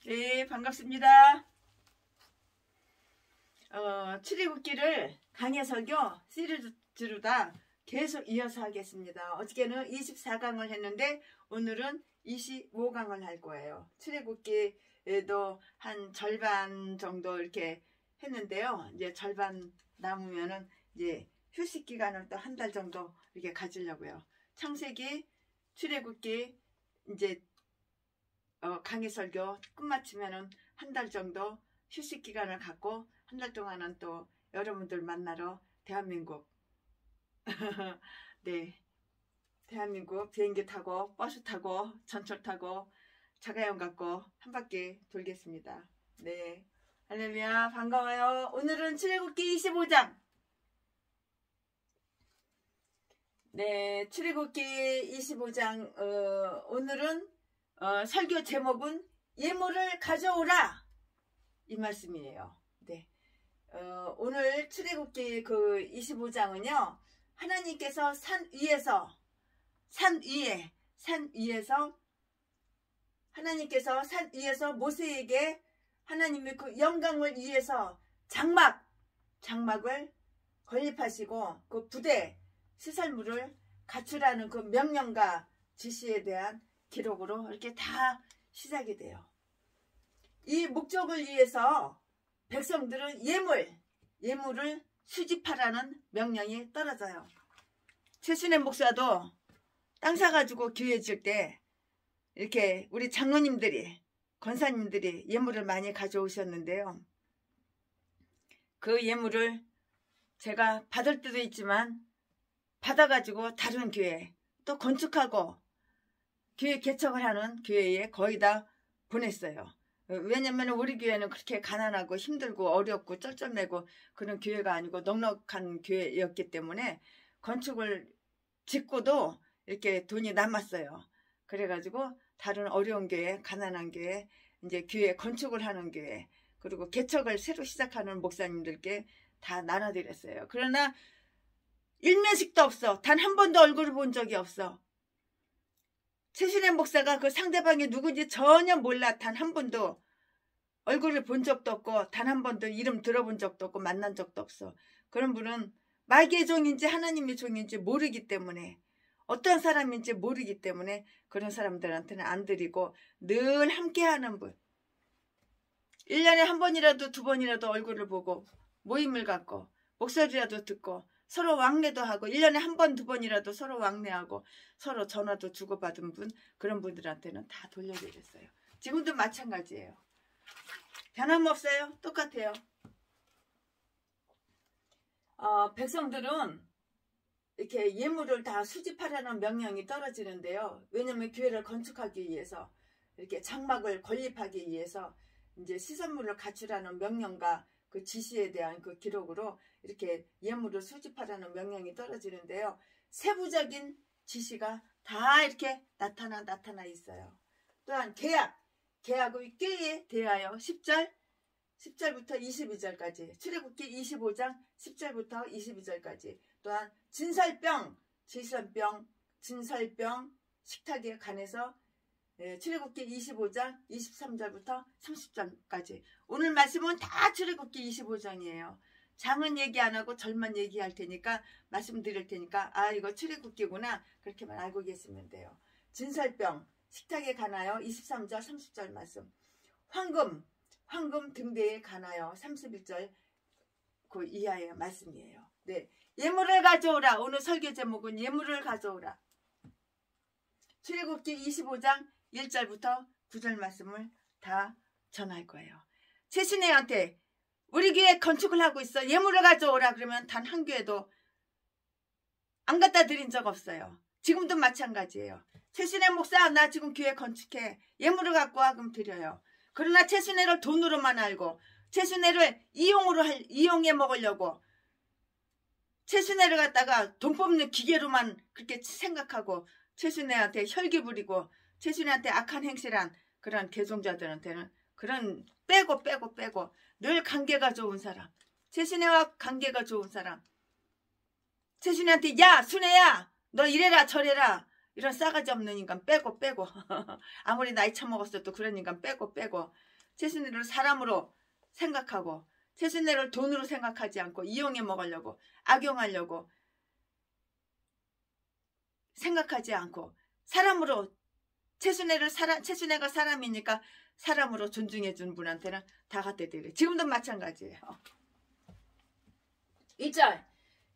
네, 반갑습니다. 출애굽기를 강해설교 시리즈로다 계속 이어서 하겠습니다. 어저께는 24강을 했는데 오늘은 25강을 할 거예요. 출애굽기에도 한 절반 정도 이렇게 했는데요. 이제 절반 남으면은 이제 휴식 기간을 또 한 달 정도 이렇게 가지려고요. 창세기, 출애굽기 이제 강해설교 끝마치면은 한 달 정도 휴식 기간을 갖고 한 달 동안은 또 여러분들 만나러 대한민국 네, 대한민국 비행기 타고 버스 타고 전철 타고 자가용 갖고 한 바퀴 돌겠습니다. 네, 할렐루야, 반가워요. 오늘은 출애굽기 25장. 네, 출애굽기 25장. 오늘은 설교 제목은 예물을 가져오라, 이 말씀이에요. 네. 오늘 출애굽기 그 25장은요, 하나님께서 산 위에서 하나님께서 산 위에서 모세에게 하나님의 그 영광을 위해서 장막을 건립하시고 그 부대 시설물을 갖추라는 그 명령과 지시에 대한 기록으로 이렇게 다 시작이 돼요. 이 목적을 위해서 백성들은 예물을 수집하라는 명령이 떨어져요. 최순애 목사도 땅 사가지고 교회 질 때 이렇게 우리 장로님들이, 권사님들이 예물을 많이 가져오셨는데요. 그 예물을 제가 받을 때도 있지만 받아가지고 다른 교회 또 건축하고 교회 개척을 하는 교회에 거의 다 보냈어요. 왜냐면 우리 교회는 그렇게 가난하고 힘들고 어렵고 쩔쩔매고 그런 교회가 아니고 넉넉한 교회였기 때문에 건축을 짓고도 이렇게 돈이 남았어요. 그래가지고 다른 어려운 교회, 가난한 교회, 이제 교회 건축을 하는 교회, 그리고 개척을 새로 시작하는 목사님들께 다 나눠드렸어요. 그러나 일면식도 없어. 단 한 번도 얼굴을 본 적이 없어. 최순애 목사가 그 상대방이 누군지 전혀 몰라. 단 한 번도 얼굴을 본 적도 없고 단 한 번도 이름 들어본 적도 없고 만난 적도 없어. 그런 분은 마귀의 종인지 하나님의 종인지 모르기 때문에, 어떤 사람인지 모르기 때문에 그런 사람들한테는 안 드리고 늘 함께하는 분, 1년에 한 번이라도 두 번이라도 얼굴을 보고 모임을 갖고 목소리라도 듣고 서로 왕래도 하고 1년에 한 번, 두 번이라도 서로 왕래하고 서로 전화도 주고받은 분, 그런 분들한테는 다 돌려드렸어요. 지금도 마찬가지예요. 변함없어요. 똑같아요. 백성들은 이렇게 예물을 다 수집하라는 명령이 떨어지는데요. 왜냐하면 교회를 건축하기 위해서, 이렇게 장막을 건립하기 위해서 이제 시설물을 갖추라는 명령과 그 지시에 대한 그 기록으로 이렇게 예물을 수집하라는 명령이 떨어지는데요. 세부적인 지시가 다 이렇게 나타나 있어요. 또한 계약의 꾀에 대하여 10절부터 22절까지, 출애굽기 25장 10절부터 22절까지, 또한 진설병 식탁에 관해서 출애굽기 25장 23절부터 30절까지. 오늘 말씀은 다 출애굽기 25장이에요. 장은 얘기 안 하고 절만 얘기할 테니까, 말씀드릴 테니까 이거 출애굽기구나 그렇게만 알고 계시면 돼요. 진설병 식탁에 관하여 23절 30절 말씀. 황금 등대에 관하여 31절 그 이하의 말씀이에요. 네, 예물을 가져오라. 오늘 설교 제목은 예물을 가져오라. 출애굽기 25장 1절부터 9절 말씀을 다 전할 거예요. 최순애한테 우리 교회 건축을 하고 있어, 예물을 가져오라 그러면 단 한 교회도 안 갖다 드린 적 없어요. 지금도 마찬가지예요. 최순애 목사, 나 지금 교회 건축해, 예물을 갖고 와, 그럼 드려요. 그러나 최순애를 돈으로만 알고, 최순애를 이용해 먹으려고, 최순애를 갖다가 돈 뽑는 기계로만 그렇게 생각하고, 최순애한테 혈기 부리고 최순애한테 악한 행실한 그런 개종자들한테는 그런 빼고 늘 관계가 좋은 사람, 최순애와 관계가 좋은 사람, 최순애한테 야 순애야 너 이래라 저래라 이런 싸가지 없는 인간 빼고 아무리 나이 처먹었어도 그런 인간 빼고 최순애를 사람으로 생각하고 최순애를 돈으로 생각하지 않고 이용해 먹으려고 악용하려고 생각하지 않고 사람으로 최순애가 사람이니까 사람으로 존중해준 분한테는 다 갖다 드려. 지금도 마찬가지예요. 1절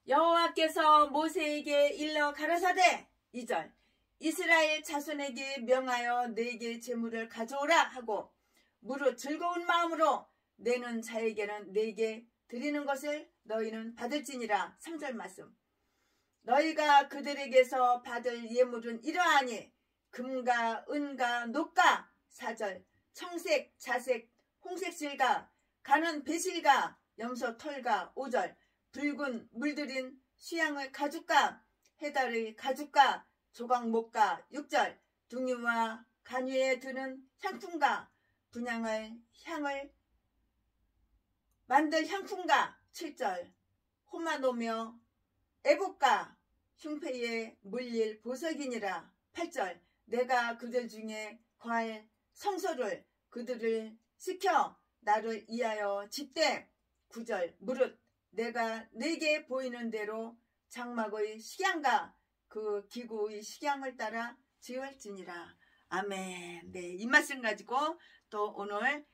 여호와께서 모세에게 일러 가라사대 2절 이스라엘 자손에게 명하여 내게 제물을 가져오라 하고 무릇 즐거운 마음으로 내는 자에게는 내게 드리는 것을 너희는 받을지니라. 3절 말씀 너희가 그들에게서 받을 예물은 이러하니 금과 은과 녹과 4절 청색, 자색, 홍색 실과 가는 배실과 염소 털과 5절 붉은 물들인 수양의 가죽과 해달의 가죽과 조각목과 6절 둥이와 간위에 드는 향품과 분향의 향을 만들 향품과 7절 호마노며 애복과 흉패에 물릴 보석이니라. 8절 내가 그들 중에 거할 성소를 그들을 시켜 나를 위하여 짓되 9절 무릇 내가 내게 보이는 대로 장막의 식양과 그 기구의 식양을 따라 지을지니라. 아멘. 네, 이 말씀 가지고 또 오늘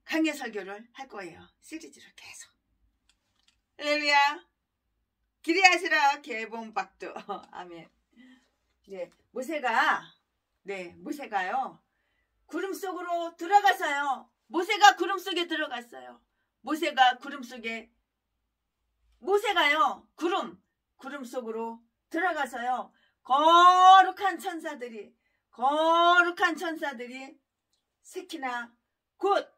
강해 설교를 할 거예요. 시리즈로 계속. 할렐루야. 기대하시라 개봉박두. 아멘. 네, 모세가요. 구름 속으로 들어가서요. 모세가 구름 속에 들어갔어요. 모세가요. 구름 속으로 들어가서요. 거룩한 천사들이 새키나 곧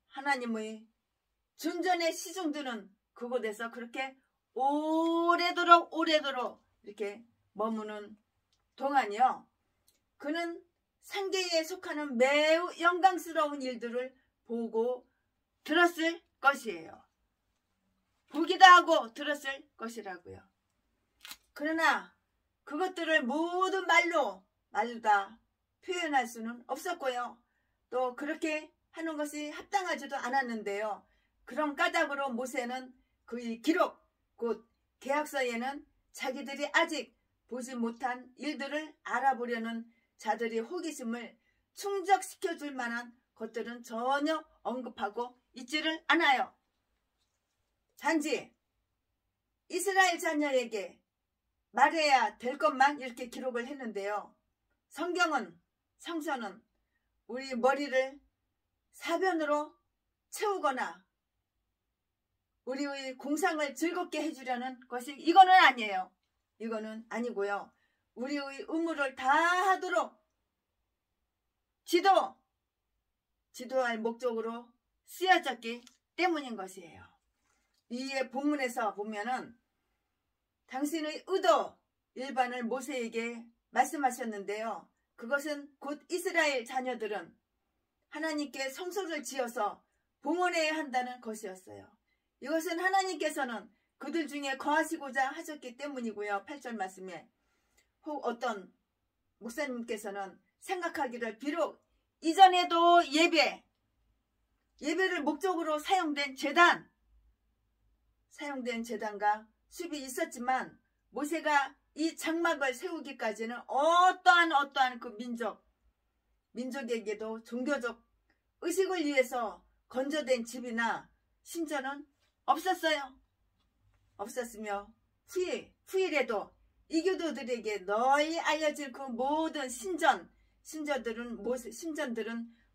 하나님의 존전의 시중들은 그곳에서 그렇게 오래도록 이렇게 머무는 동안이요. 그는 상계에 속하는 매우 영광스러운 일들을 보고 들었을 것이에요. 보기도 하고 들었을 것이라고요. 그러나 그것들을 모두 말로 다 표현할 수는 없었고요. 또 그렇게 하는 것이 합당하지도 않았는데요. 그런 까닭으로 모세는 그의 기록 곧 계약서에는 자기들이 아직 보지 못한 일들을 알아보려는 자들의 호기심을 충족시켜줄 만한 것들은 전혀 언급하고 있지를 않아요. 단지 이스라엘 자녀에게 말해야 될 것만 이렇게 기록을 했는데요. 성서는 우리 머리를 사변으로 채우거나 우리의 공상을 즐겁게 해주려는 것이 이거는 아니에요. 이거는 아니고요. 우리의 의무를 다하도록 지도할 목적으로 쓰여졌기 때문인 것이에요. 이에 본문에서 보면은 당신의 의도 일반을 모세에게 말씀하셨는데요. 그것은 곧 이스라엘 자녀들은 하나님께 성소를 지어서 봉헌해야 한다는 것이었어요. 이것은 하나님께서는 그들 중에 거하시고자 하셨기 때문이고요. 8절 말씀에 혹 어떤 목사님께서는 생각하기를 비록 이전에도 예배를 목적으로 사용된 제단과 숲이 있었지만 모세가 이 장막을 세우기까지는 어떠한 그 민족에게도 종교적 의식을 위해서 건조된 집이나 신전은 없었으며 후일에도 이교도들에게 널리 알려질 그 모든 신전들은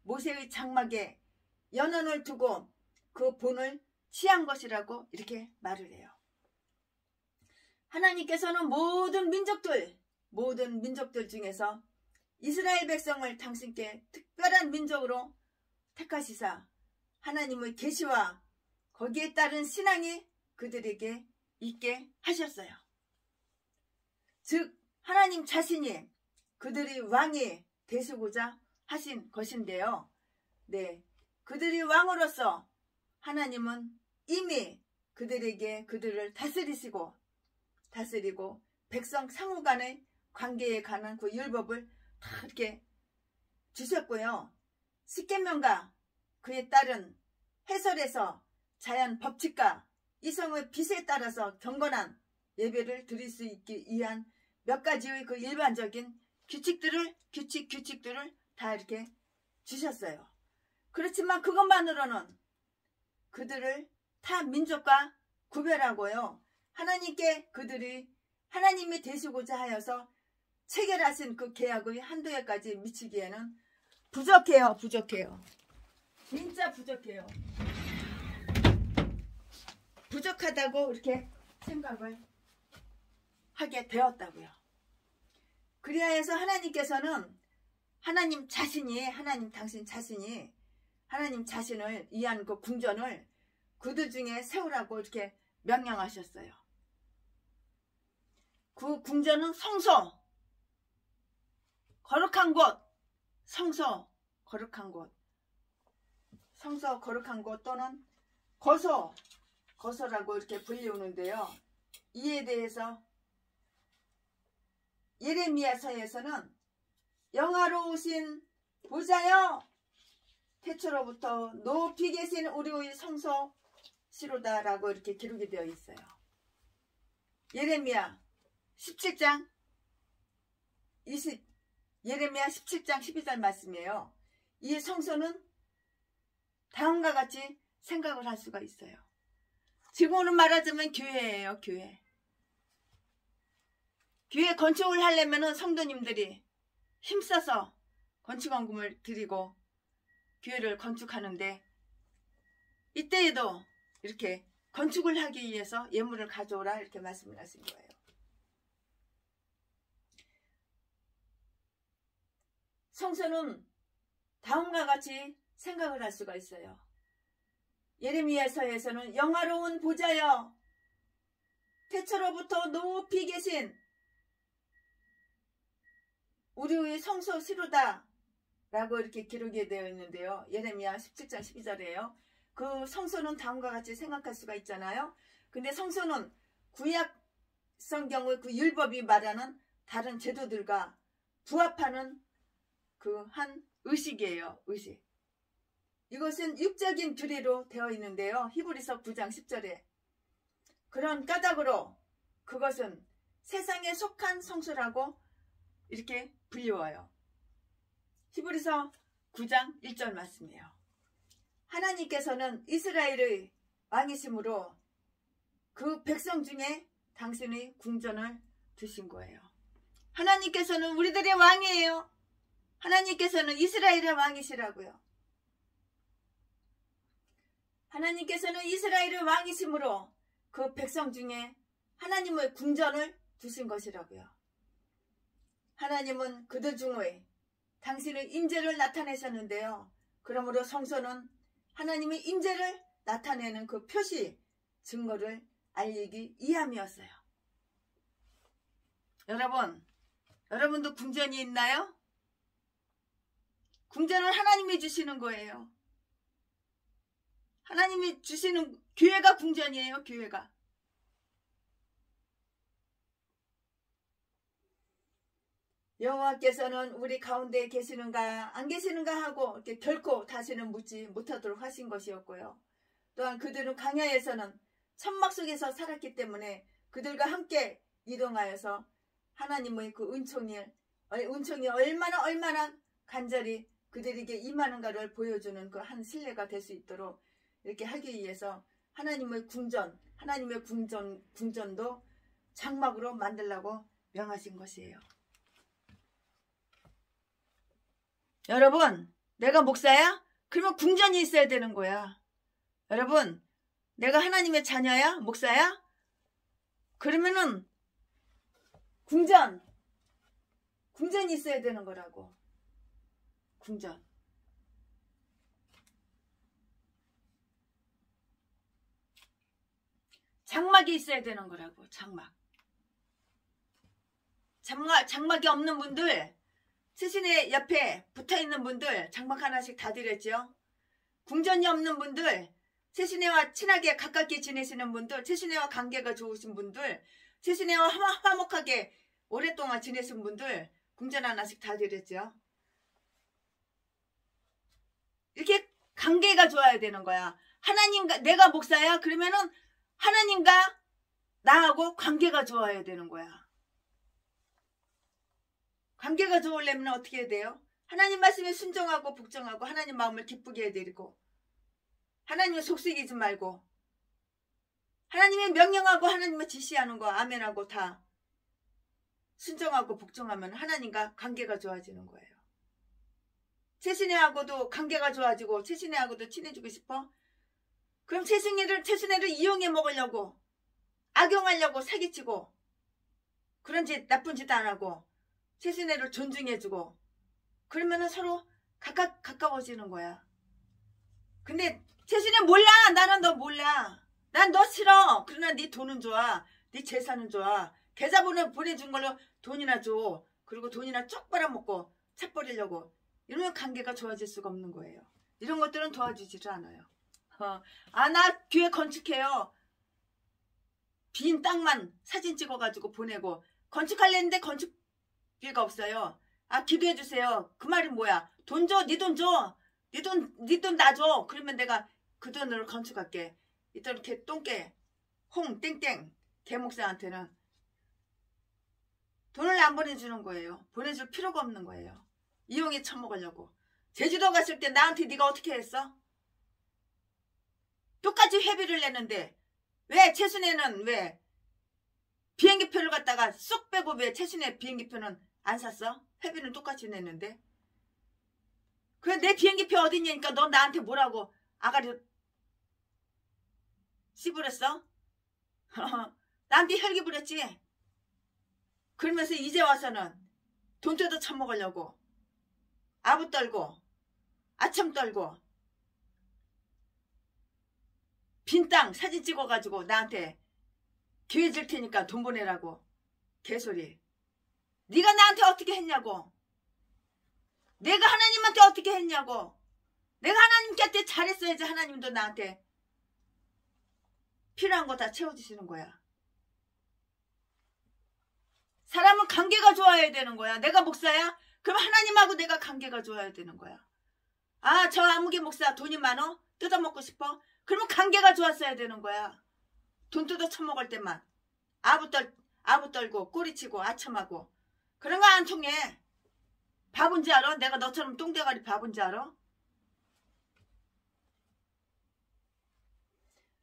모세의 장막에 연원을 두고 그 본을 취한 것이라고 이렇게 말을 해요. 하나님께서는 모든 민족들 중에서 이스라엘 백성을 당신께 특별한 민족으로 택하시사 하나님의 계시와 거기에 따른 신앙이 그들에게 있게 하셨어요. 즉 하나님 자신이 그들이 왕이 되시고자 하신 것인데요. 네, 그들이 왕으로서 하나님은 이미 그들을 다스리고 백성 상호 간의 관계에 관한 그 율법을 다 이렇게 주셨고요. 십계명과 그에 따른 해설에서 자연 법칙과 이성의 빛에 따라서 경건한 예배를 드릴 수 있기 위한 몇 가지의 그 일반적인 규칙들을 다 이렇게 주셨어요. 그렇지만 그것만으로는 그들을 타 민족과 구별하고요. 하나님께 그들이 하나님이 되시고자 하여서 체결하신 그 계약의 한도에까지 미치기에는 부족해요. 진짜 부족해요. 부족하다고 이렇게 생각을 하게 되었다고요. 그리하여서 하나님께서는 당신 자신이 하나님 자신을 위한 그 궁전을 그들 중에 세우라고 이렇게 명령하셨어요. 그 궁전은 성소, 거룩한 곳, 성소, 거룩한 곳 또는 거소라고 이렇게 불리우는데요. 이에 대해서 예레미야서에서는 영화로우신 보좌여 태초로부터 높이 계신 우리의 성소시로다라고 이렇게 기록이 되어 있어요. 예레미야 17장 12절 말씀이에요. 이 성소는 다음과 같이 생각을 할 수가 있어요. 지금으로 말하자면 교회예요. 교회 건축을 하려면 성도님들이 힘써서 건축원금을 드리고 교회를 건축하는데, 이때에도 이렇게 건축을 하기 위해서 예물을 가져오라 이렇게 말씀을 하신 거예요. 성소는 다음과 같이 생각을 할 수가 있어요. 예레미야서에서는 영화로운 보좌여 태초로부터 높이 계신 우리의 성소시로다 라고 이렇게 기록이 되어 있는데요. 예레미야 17장 12절이에요. 그 성소는 다음과 같이 생각할 수가 있잖아요. 근데 성소는 구약 성경의 그 율법이 말하는 다른 제도들과 부합하는 그 한 의식이에요. 의식. 이것은 육적인 규례로 되어 있는데요. 히브리서 9장 10절에 그런 까닭으로 그것은 세상에 속한 성소라고 이렇게 불리워요. 히브리서 9장 1절 말씀이에요. 하나님께서는 이스라엘의 왕이심으로 그 백성 중에 당신의 궁전을 두신 거예요. 하나님께서는 우리들의 왕이에요. 하나님께서는 이스라엘의 왕이시라고요. 하나님께서는 이스라엘의 왕이심으로 그 백성 중에 하나님의 궁전을 두신 것이라고요. 하나님은 그들 중에 당신의 임재를 나타내셨는데요. 그러므로 성소는 하나님의 임재를 나타내는 그 표시, 증거를 알리기 위함이었어요. 여러분도 궁전이 있나요? 궁전은 하나님이 주시는 거예요. 하나님이 주시는 교회가 궁전이에요. 교회가. 여호와께서는 우리 가운데 계시는가 안 계시는가 하고 이렇게 결코 다시는 묻지 못하도록 하신 것이었고요. 또한 그들은 광야에서는 천막 속에서 살았기 때문에 그들과 함께 이동하여서 하나님의 그 은총이 얼마나 간절히 그들에게 임하는가를 보여주는 그 한 신뢰가 될 수 있도록 이렇게 하기 위해서 하나님의 궁전도 장막으로 만들라고 명하신 것이에요. 여러분, 내가 목사야? 그러면 궁전이 있어야 되는 거야. 여러분, 내가 하나님의 자녀야? 목사야? 그러면은 궁전이 있어야 되는 거라고. 궁전. 장막이 있어야 되는 거라고. 장막이 없는 분들, 세신의 옆에 붙어있는 분들 장막 하나씩 다 드렸죠. 궁전이 없는 분들, 세신애와 친하게 가깝게 지내시는 분들, 세신애와 관계가 좋으신 분들, 세신애와 화목하게 오랫동안 지내신 분들 궁전 하나씩 다 드렸죠. 이렇게 관계가 좋아야 되는 거야. 하나님과 내가 목사야? 그러면은 하나님과 나하고 관계가 좋아야 되는 거야. 관계가 좋으려면 어떻게 해야 돼요? 하나님 말씀에 순종하고 복종하고 하나님 마음을 기쁘게 해야 되고 하나님의 속삭이지 말고 하나님의 명령하고 하나님의 지시하는 거 아멘하고 다 순종하고 복종하면 하나님과 관계가 좋아지는 거예요. 최순애하고도 관계가 좋아지고 최순애하고도 친해지고 싶어? 그럼 최순애를 이용해 먹으려고 악용하려고 사기치고 그런 짓 나쁜 짓 안 하고 최순애를 존중해주고 그러면은 서로 가까워지는 거야. 근데 최순애 몰라. 나는 너 몰라. 난 너 싫어. 그러나 네 돈은 좋아. 네 재산은 좋아. 계좌번호 보내준 걸로 돈이나 줘. 그리고 돈이나 쪽 빨아먹고 차 버리려고. 이러면 관계가 좋아질 수가 없는 거예요. 이런 것들은 도와주지를 않아요. 나 교회 건축해요. 빈 땅만 사진 찍어가지고 보내고 건축하려는데 건축비가 없어요. 기도해 주세요. 그 말이 뭐야? 돈 줘. 네 돈 줘. 네 돈 나 줘. 그러면 내가 그 돈으로 건축할게. 이따 개 똥개 홍 땡땡 개목사한테는 돈을 안 보내주는 거예요. 보내줄 필요가 없는 거예요. 이용해 처먹으려고. 제주도 갔을 때 나한테 네가 어떻게 했어? 똑같이 회비를 내는데 왜 최순애는 왜 비행기표를 갖다가 쏙 빼고 왜 최순애 비행기표는 안 샀어? 회비는 똑같이 냈는데. 그래 내 비행기표 어딨냐니까 너 나한테 뭐라고 아가리 씨부렸어? 나한테 혈기 부렸지? 그러면서 이제 와서는 돈 뜯어 처먹으려고 아부 떨고 아첨 떨고 빈 땅 사진 찍어가지고 나한테 기회 줄 테니까 돈 보내라고 개소리. 네가 나한테 어떻게 했냐고. 내가 하나님한테 어떻게 했냐고. 내가 하나님께 잘했어야지 하나님도 나한테 필요한 거 다 채워주시는 거야. 사람은 관계가 좋아야 되는 거야. 내가 목사야? 그럼 하나님하고 내가 관계가 좋아야 되는 거야. 저 아무개 목사 돈이 많어? 뜯어먹고 싶어? 그러면 관계가 좋았어야 되는 거야. 돈 뜯어 처먹을 때만 아부 떨고 꼬리치고 아첨하고 그런 거 안 통해. 바본지 알아? 내가 너처럼 똥대가리 바본지 알아?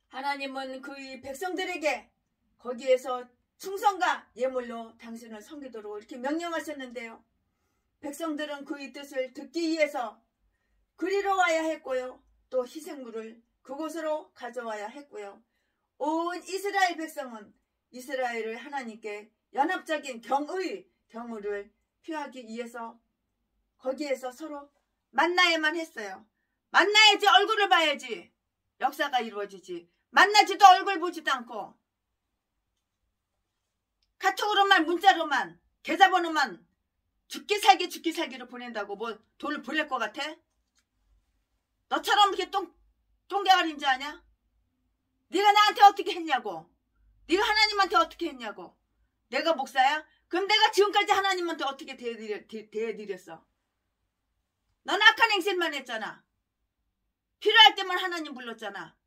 하나님은 그의 백성들에게 거기에서 충성과 예물로 당신을 섬기도록 이렇게 명령하셨는데요. 백성들은 그의 뜻을 듣기 위해서 그리로 와야 했고요. 또 희생물을 그곳으로 가져와야 했고요. 온 이스라엘 백성은 이스라엘을 하나님께 연합적인 경의를 표하기 위해서 거기에서 서로 만나야만 했어요. 만나야지 얼굴을 봐야지 역사가 이루어지지. 만나지도 얼굴 보지도 않고 카톡으로만 문자로만 계좌번호만 죽기 살기로 보낸다고 뭐 돈을 보낼 것 같아? 너처럼 이렇게 똥개가리인 줄 아냐? 네가 나한테 어떻게 했냐고. 네가 하나님한테 어떻게 했냐고. 내가 목사야? 그럼 내가 지금까지 하나님한테 어떻게 대해드렸어? 넌 악한 행실만 했잖아. 필요할 때만 하나님 불렀잖아.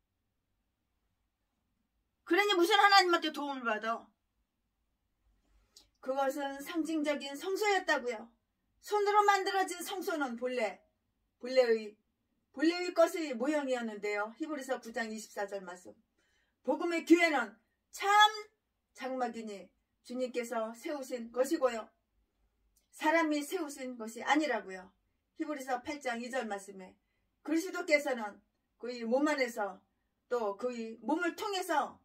그러니 무슨 하나님한테 도움을 받아? 그것은 상징적인 성소였다고요. 손으로 만들어진 성소는 본래의 것의 모형이었는데요. 히브리서 9장 24절 말씀. 복음의 교회는 참 장막이니 주님께서 세우신 것이고요. 사람이 세우신 것이 아니라고요. 히브리서 8장 2절 말씀에 그리스도께서는 그의 몸 안에서 또 그의 몸을 통해서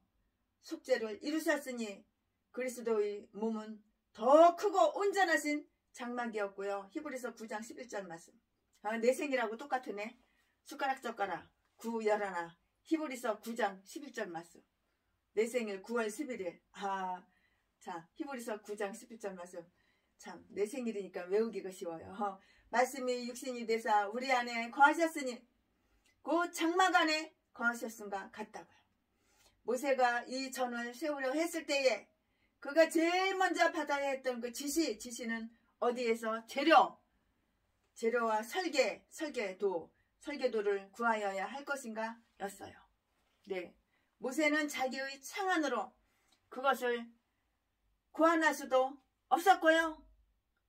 속죄를 이루셨으니 그리스도의 몸은 더 크고 온전하신 장막이었고요. 히브리서 9장 11절 말씀. 내 생이라고 똑같으네. 숟가락 젓가락 9, 11 히브리서 9장 11절 말씀. 내 생일 9월 11일. 자, 히브리서 9장 11절 말씀. 참, 내 생일이니까 외우기가 쉬워요. 말씀이 육신이 되사 우리 안에 거하셨으니 그 장막 안에 거하셨음과 같다고요. 모세가 이 전을 세우려 했을 때에 그가 제일 먼저 받아야 했던 그 지시는 어디에서 재료와 설계도 설계도를 구하여야 할 것인가 였어요. 네, 모세는 자기의 창안으로 그것을 구할 수도 없었고요.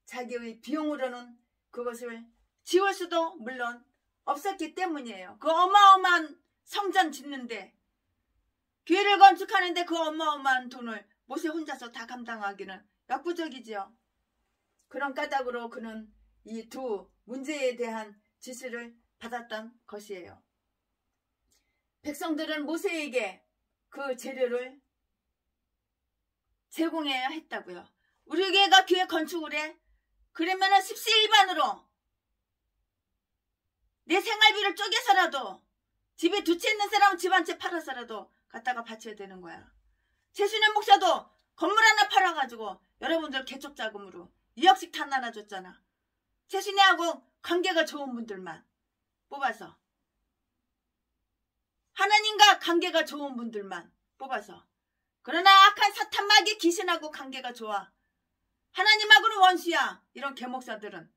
자기의 비용으로는 그것을 지을 수도 물론 없었기 때문이에요. 그 어마어마한 성전 짓는데, 교회를 건축하는데 그 어마어마한 돈을 모세 혼자서 다 감당하기는 역부족이지요. 그런 까닭으로 그는 이 두 문제에 대한 지시를 받았던 것이에요. 백성들은 모세에게 그 재료를 제공해야 했다고요. 우리 교회가 교회 건축을 해? 그러면은 십시일반으로 내 생활비를 쪼개서라도, 집에 두 채 있는 사람은 집 한 채 팔아서라도 갖다가 바쳐야 되는 거야. 최순현 목사도 건물 하나 팔아가지고 여러분들 개척 자금으로 2억씩 다 나눠줬잖아. 최순현하고 관계가 좋은 분들만 뽑아서, 하나님과 관계가 좋은 분들만 뽑아서. 그러나 악한 사탄마귀 귀신하고 관계가 좋아, 하나님하고는 원수야, 이런 개목사들은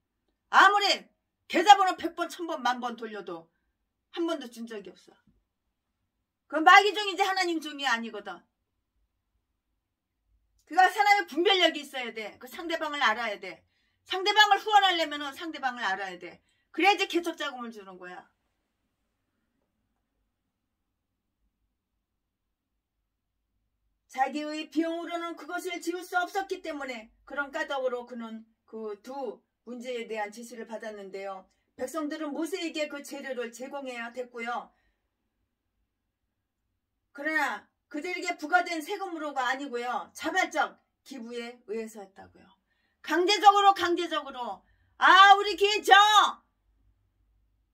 아무리 계좌번호 100번 1000번 10,000번 돌려도 한 번도 준 적이 없어. 그 마귀 종이지 하나님 종이 아니거든. 그가 사람의 분별력이 있어야 돼. 그 상대방을 알아야 돼. 상대방을 후원하려면 상대방을 알아야 돼. 그래야지 개척 자금을 주는 거야. 자기의 비용으로는 그것을 지을 수 없었기 때문에 그런 까닭으로 그는 그 두 문제에 대한 지시를 받았는데요. 백성들은 모세에게 그 재료를 제공해야 됐고요. 그러나 그들에게 부과된 세금으로가 아니고요, 자발적 기부에 의해서 했다고요. 강제적으로 우리 교회 저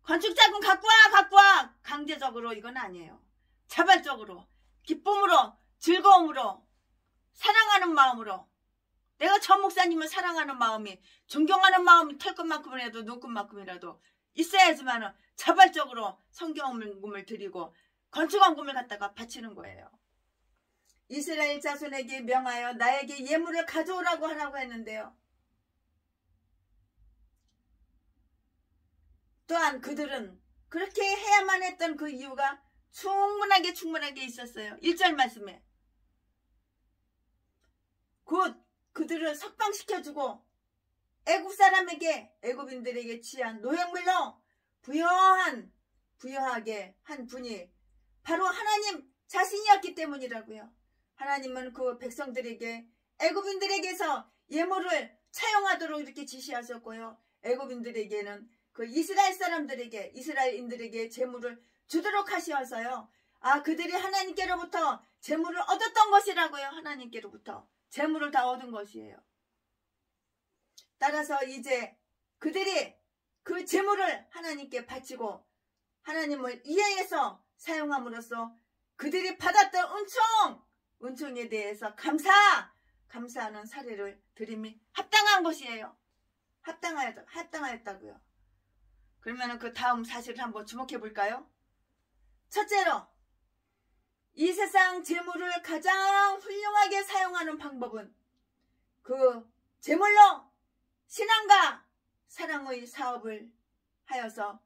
건축자금 갖고 와 강제적으로, 이건 아니에요. 자발적으로, 기쁨으로, 즐거움으로, 사랑하는 마음으로. 내가 저 목사님을 사랑하는 마음이, 존경하는 마음이 털끝만큼이라도 눈끝만큼이라도 있어야지만 자발적으로 성경금을 드리고 건축원금을 갖다가 바치는 거예요. 이스라엘 자손에게 명하여 나에게 예물을 가져오라고 하라고 했는데요. 또한 그들은 그렇게 해야만 했던 그 이유가 충분하게 있었어요. 1절 말씀에 곧 그들을 석방시켜주고 애굽 사람에게, 애굽인들에게 취한 노획물로 부여하게 한 분이 바로 하나님 자신이었기 때문이라고요. 하나님은 그 백성들에게, 애굽인들에게서 예물을 차용하도록 이렇게 지시하셨고요. 애굽인들에게는 그 이스라엘 사람들에게, 이스라엘인들에게 재물을 주도록 하시어서요. 그들이 하나님께로부터 재물을 얻었던 것이라고요. 하나님께로부터 재물을 다 얻은 것이에요. 따라서 이제 그들이 그 재물을 하나님께 바치고 하나님을 이해해서 사용함으로써 그들이 받았던 은총에 대해서 감사하는 사례를 드림이 합당한 것이에요. 합당하였다고요. 그러면 그 다음 사실을 한번 주목해 볼까요? 첫째로, 이 세상 재물을 가장 훌륭하게 사용하는 방법은 그 재물로 신앙과 사랑의 사업을 하여서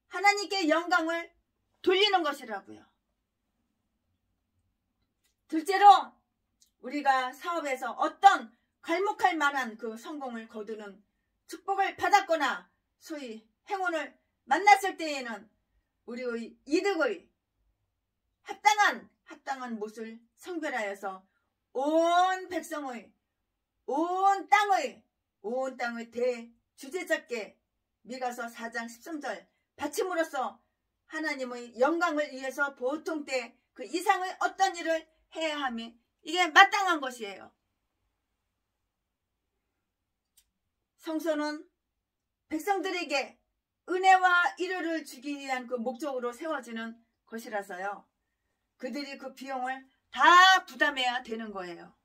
하나님께 영광을 돌리는 것이라고요. 둘째로, 우리가 사업에서 어떤 괄목할 만한 그 성공을 거두는 축복을 받았거나 소위 행운을 만났을 때에는 우리의 이득의 합당한 못을 성별하여서 온 백성의, 온 땅의 대주제자께 미가서 4장 13절 바침으로써 하나님의 영광을 위해서 보통 때 그 이상의 어떤 일을 해야 함이, 이게 마땅한 것이에요. 성소는 백성들에게 은혜와 위로를 주기 위한 그 목적으로 세워지는 것이라서요. 그들이 그 비용을 다 부담해야 되는 거예요.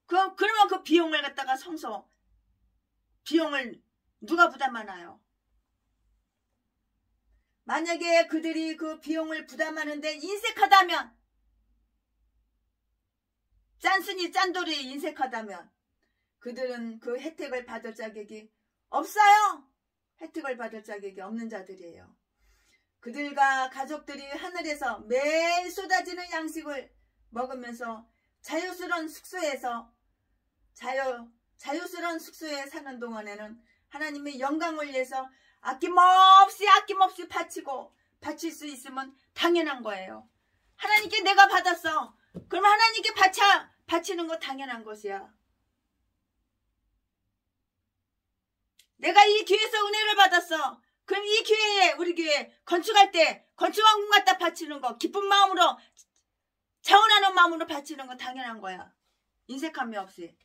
그러면 그 비용을 갖다가 성소 비용을 누가 부담하나요? 만약에 그들이 그 비용을 부담하는데 인색하다면, 짠순이 짠돌이 인색하다면 그들은 그 혜택을 받을 자격이 없어요. 혜택을 받을 자격이 없는 자들이에요. 그들과 가족들이 하늘에서 매일 쏟아지는 양식을 먹으면서 자유스러운 숙소에 사는 동안에는 하나님의 영광을 위해서 아낌없이 바칠 수 있으면 당연한 거예요. 하나님께 내가 받았어. 그럼 하나님께 바치는 거 당연한 것이야. 내가 이 교회에서 은혜를 받았어. 그럼 이 교회에, 우리 교회 건축할 때 건축왕금 갖다 바치는 거, 기쁜 마음으로, 자원하는 마음으로 바치는 거 당연한 거야. 인색함이 없이.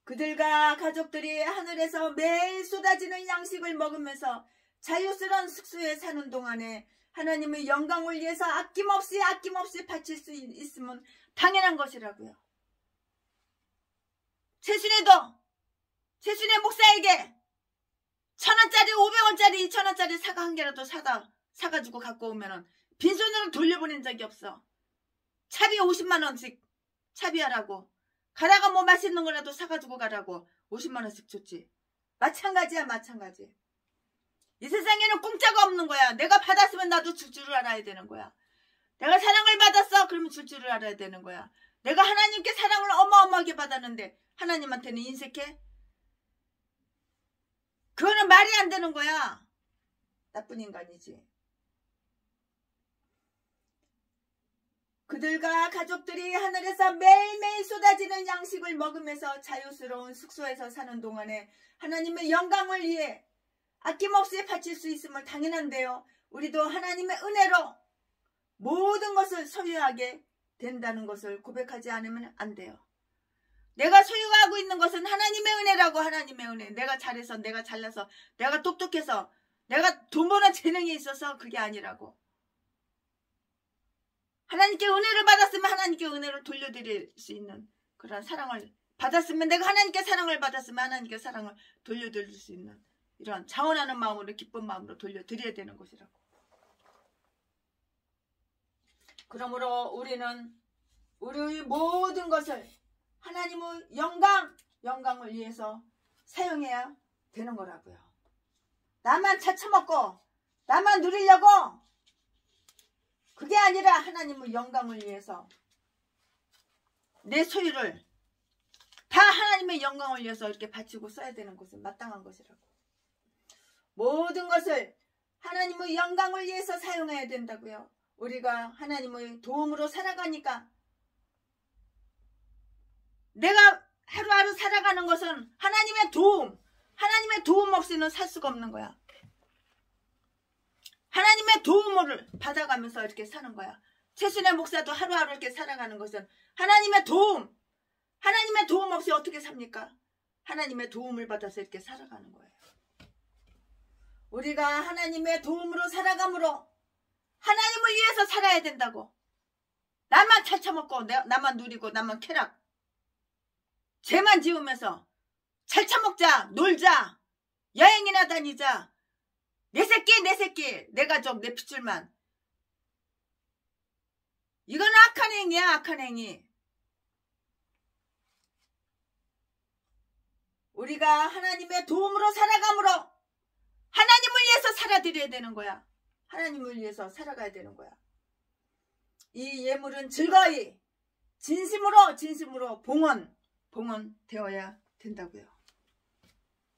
그들과 가족들이 하늘에서 매일 쏟아지는 양식을 먹으면서 자유스러운 숙소에 사는 동안에 하나님의 영광을 위해서 아낌없이 바칠 수 있으면 당연한 것이라고요. 최순애 목사에게 1,000원짜리 500원짜리 2,000원짜리 사과 한 개라도 사가지고 갖고 오면은 빈손으로 돌려보낸 적이 없어. 차비 50만원씩 차비하라고. 가다가 뭐 맛있는 거라도 사가지고 가라고 50만원씩 줬지. 마찬가지야, 마찬가지. 이 세상에는 공짜가 없는 거야. 내가 받았으면 나도 줄 줄을 알아야 되는 거야. 내가 사랑을 받았어. 그러면 줄 줄을 알아야 되는 거야. 내가 하나님께 사랑을 어마어마하게 받았는데 하나님한테는 인색해? 그거는 말이 안 되는 거야. 나쁜 인간이지. 그들과 가족들이 하늘에서 매일매일 쏟아지는 양식을 먹으면서 자유스러운 숙소에서 사는 동안에 하나님의 영광을 위해 아낌없이 바칠 수 있음을 당연한데요. 우리도 하나님의 은혜로 모든 것을 소유하게 된다는 것을 고백하지 않으면 안 돼요. 내가 소유하고 있는 것은 하나님의 은혜라고. 하나님의 은혜. 내가 잘해서, 내가 잘나서, 내가 똑똑해서, 내가 돈 버는 재능이 있어서 그게 아니라고. 하나님께 은혜를 받았으면 하나님께 은혜를 돌려드릴 수 있는 그런 사랑을 받았으면, 내가 하나님께 사랑을 받았으면 하나님께 사랑을 돌려드릴 수 있는 이런 자원하는 마음으로, 기쁜 마음으로 돌려드려야 되는 것이라고. 그러므로 우리는 우리의 모든 것을 하나님의 영광을 위해서 사용해야 되는 거라고요. 나만 차쳐먹고 나만 누리려고, 그게 아니라 하나님의 영광을 위해서 내 소유를 다 하나님의 영광을 위해서 이렇게 바치고 써야 되는 것은 마땅한 것이라고. 모든 것을 하나님의 영광을 위해서 사용해야 된다고요. 우리가 하나님의 도움으로 살아가니까, 내가 하루하루 살아가는 것은 하나님의 도움 없이는 살 수가 없는 거야. 하나님의 도움을 받아가면서 이렇게 사는 거야. 최순애 목사도 하루하루 이렇게 살아가는 것은 하나님의 도움 없이 어떻게 삽니까? 하나님의 도움을 받아서 이렇게 살아가는 거예요. 우리가 하나님의 도움으로 살아감으로 하나님을 위해서 살아야 된다고. 나만 찰쳐먹고 나만 누리고 나만 쾌락, 죄만 지으면서 찰쳐먹자, 놀자, 여행이나 다니자, 내 새끼, 내 가족, 내 핏줄만. 이건 악한 행위야, 악한 행위. 우리가 하나님의 도움으로 살아감으로 하나님을 위해서 살아드려야 되는 거야. 하나님을 위해서 살아가야 되는 거야. 이 예물은 즐거이 진심으로 봉헌되어야 된다고요.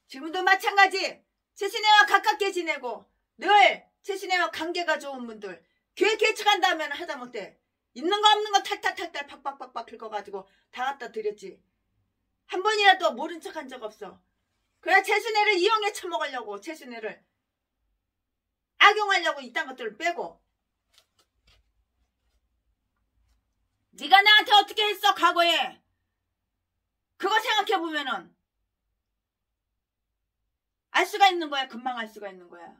지금도 마찬가지. 최순애와 가깝게 지내고 늘 최순애와 관계가 좋은 분들, 교회 개척한다면 하다못해 있는 거 없는 거 탈탈 팍팍 긁어가지고 다 갖다 드렸지. 한 번이라도 모른 척 한 적 없어. 그래, 최순애를 이용해 처먹으려고, 최순애를 악용하려고 이딴 것들을 빼고. 네가 나한테 어떻게 했어 과거에? 그거 생각해보면은 알 수가 있는 거야. 금방 알 수가 있는 거야.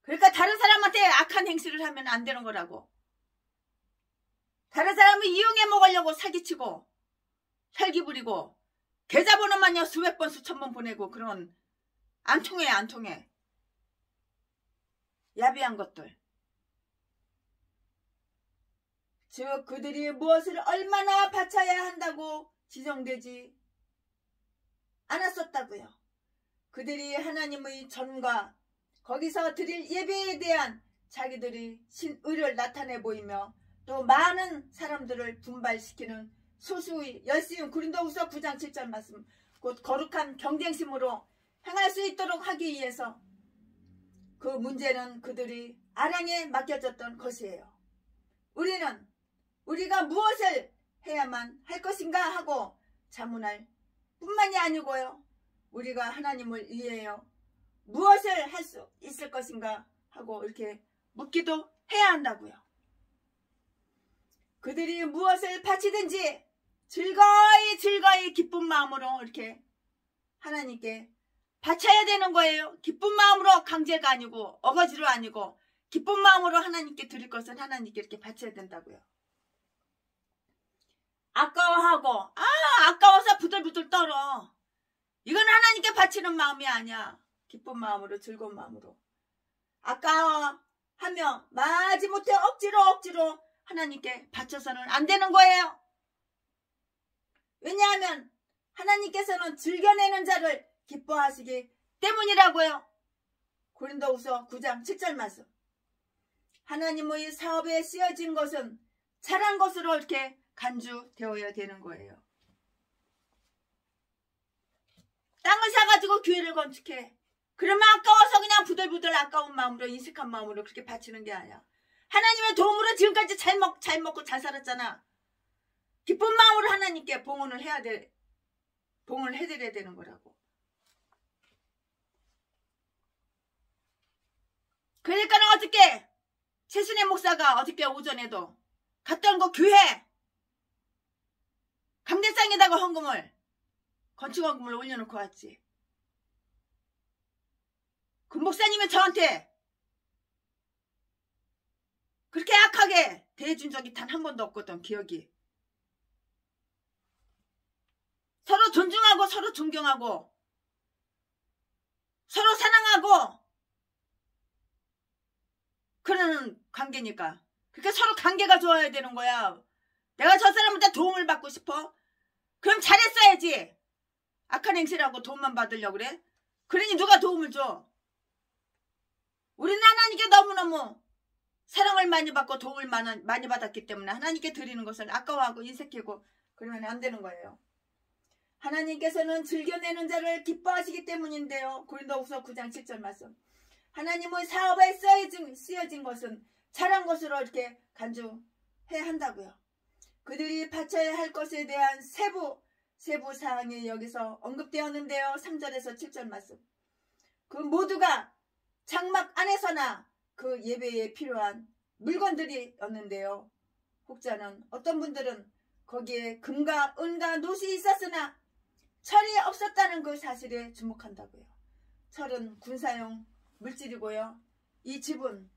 그러니까 다른 사람한테 악한 행실을 하면 안 되는 거라고. 다른 사람을 이용해 먹으려고 사기치고 혈기 부리고 계좌번호만요 수백 번 수천 번 보내고, 그런 안 통해. 야비한 것들. 즉 그들이 무엇을 얼마나 바쳐야 한다고 지정되지 않았었다고요. 그들이 하나님의 전과 거기서 드릴 예배에 대한 자기들이 신의를 나타내 보이며 또 많은 사람들을 분발시키는 소수의 열심히 고린도후서 9장 7절 말씀 곧 거룩한 경쟁심으로 행할 수 있도록 하기 위해서 그 문제는 그들이 아랑에 맡겨졌던 것이에요. 우리는 우리가 무엇을 해야만 할 것인가 하고 자문할 뿐만이 아니고요. 우리가 하나님을 위하여 무엇을 할 수 있을 것인가 하고 이렇게 묻기도 해야 한다고요. 그들이 무엇을 바치든지 즐거이 기쁜 마음으로 이렇게 하나님께 바쳐야 되는 거예요. 기쁜 마음으로 강제가 아니고 어거지로 아니고 기쁜 마음으로 하나님께 드릴 것은 하나님께 이렇게 바쳐야 된다고요. 아까워하고 아까워서 부들부들 떨어. 이건 하나님께 바치는 마음이 아니야. 기쁜 마음으로 즐거운 마음으로. 아까워하며 마지못해 억지로 하나님께 바쳐서는 안 되는 거예요. 왜냐하면 하나님께서는 즐겨내는 자를 기뻐하시기 때문이라고요. 고린도후서 9장 7절 말씀. 하나님의 사업에 쓰여진 것은 잘한 것으로 이렇게 간주되어야 되는 거예요. 땅을 사가지고 교회를 건축해. 그러면 아까워서 그냥 부들부들 아까운 마음으로 인색한 마음으로 그렇게 바치는 게 아니야. 하나님의 도움으로 지금까지 잘 먹고 잘 살았잖아. 기쁜 마음으로 하나님께 봉헌을 해드려야 되는 거라고. 그러니까 어저께 최순애 목사가 어저께 오전에도 갔던 거 교회 강대상에다가 건축헌금을 올려놓고 왔지. 그 목사님이 저한테 그렇게 악하게 대해준 적이 단 한 번도 없거든. 기억이. 서로 존중하고 서로 존경하고 서로 사랑하고 그러는 관계니까. 그러니까 서로 관계가 좋아야 되는 거야. 내가 저 사람한테 도움을 받고 싶어? 그럼 잘했어야지. 악한 행실하고 도움만 받으려고 그래? 그러니 누가 도움을 줘? 우리는 하나님께 너무너무 사랑을 많이 받고 도움을 많이 받았기 때문에 하나님께 드리는 것을 아까워하고 인색하고 그러면 안 되는 거예요. 하나님께서는 즐겨내는 자를 기뻐하시기 때문인데요. 고린도후서 9장 7절 말씀. 하나님의 사업에 쓰여진 것은 잘한 것으로 이렇게 간주해야 한다고요. 그들이 바쳐야 할 것에 대한 세부 사항이 여기서 언급되었는데요. 3절에서 7절 말씀. 그 모두가 장막 안에서나 그 예배에 필요한 물건들이었는데요. 혹자는 어떤 분들은 거기에 금과 은과 놋이 있었으나 철이 없었다는 그 사실에 주목한다고요. 철은 군사용 물질이고요. 이 집은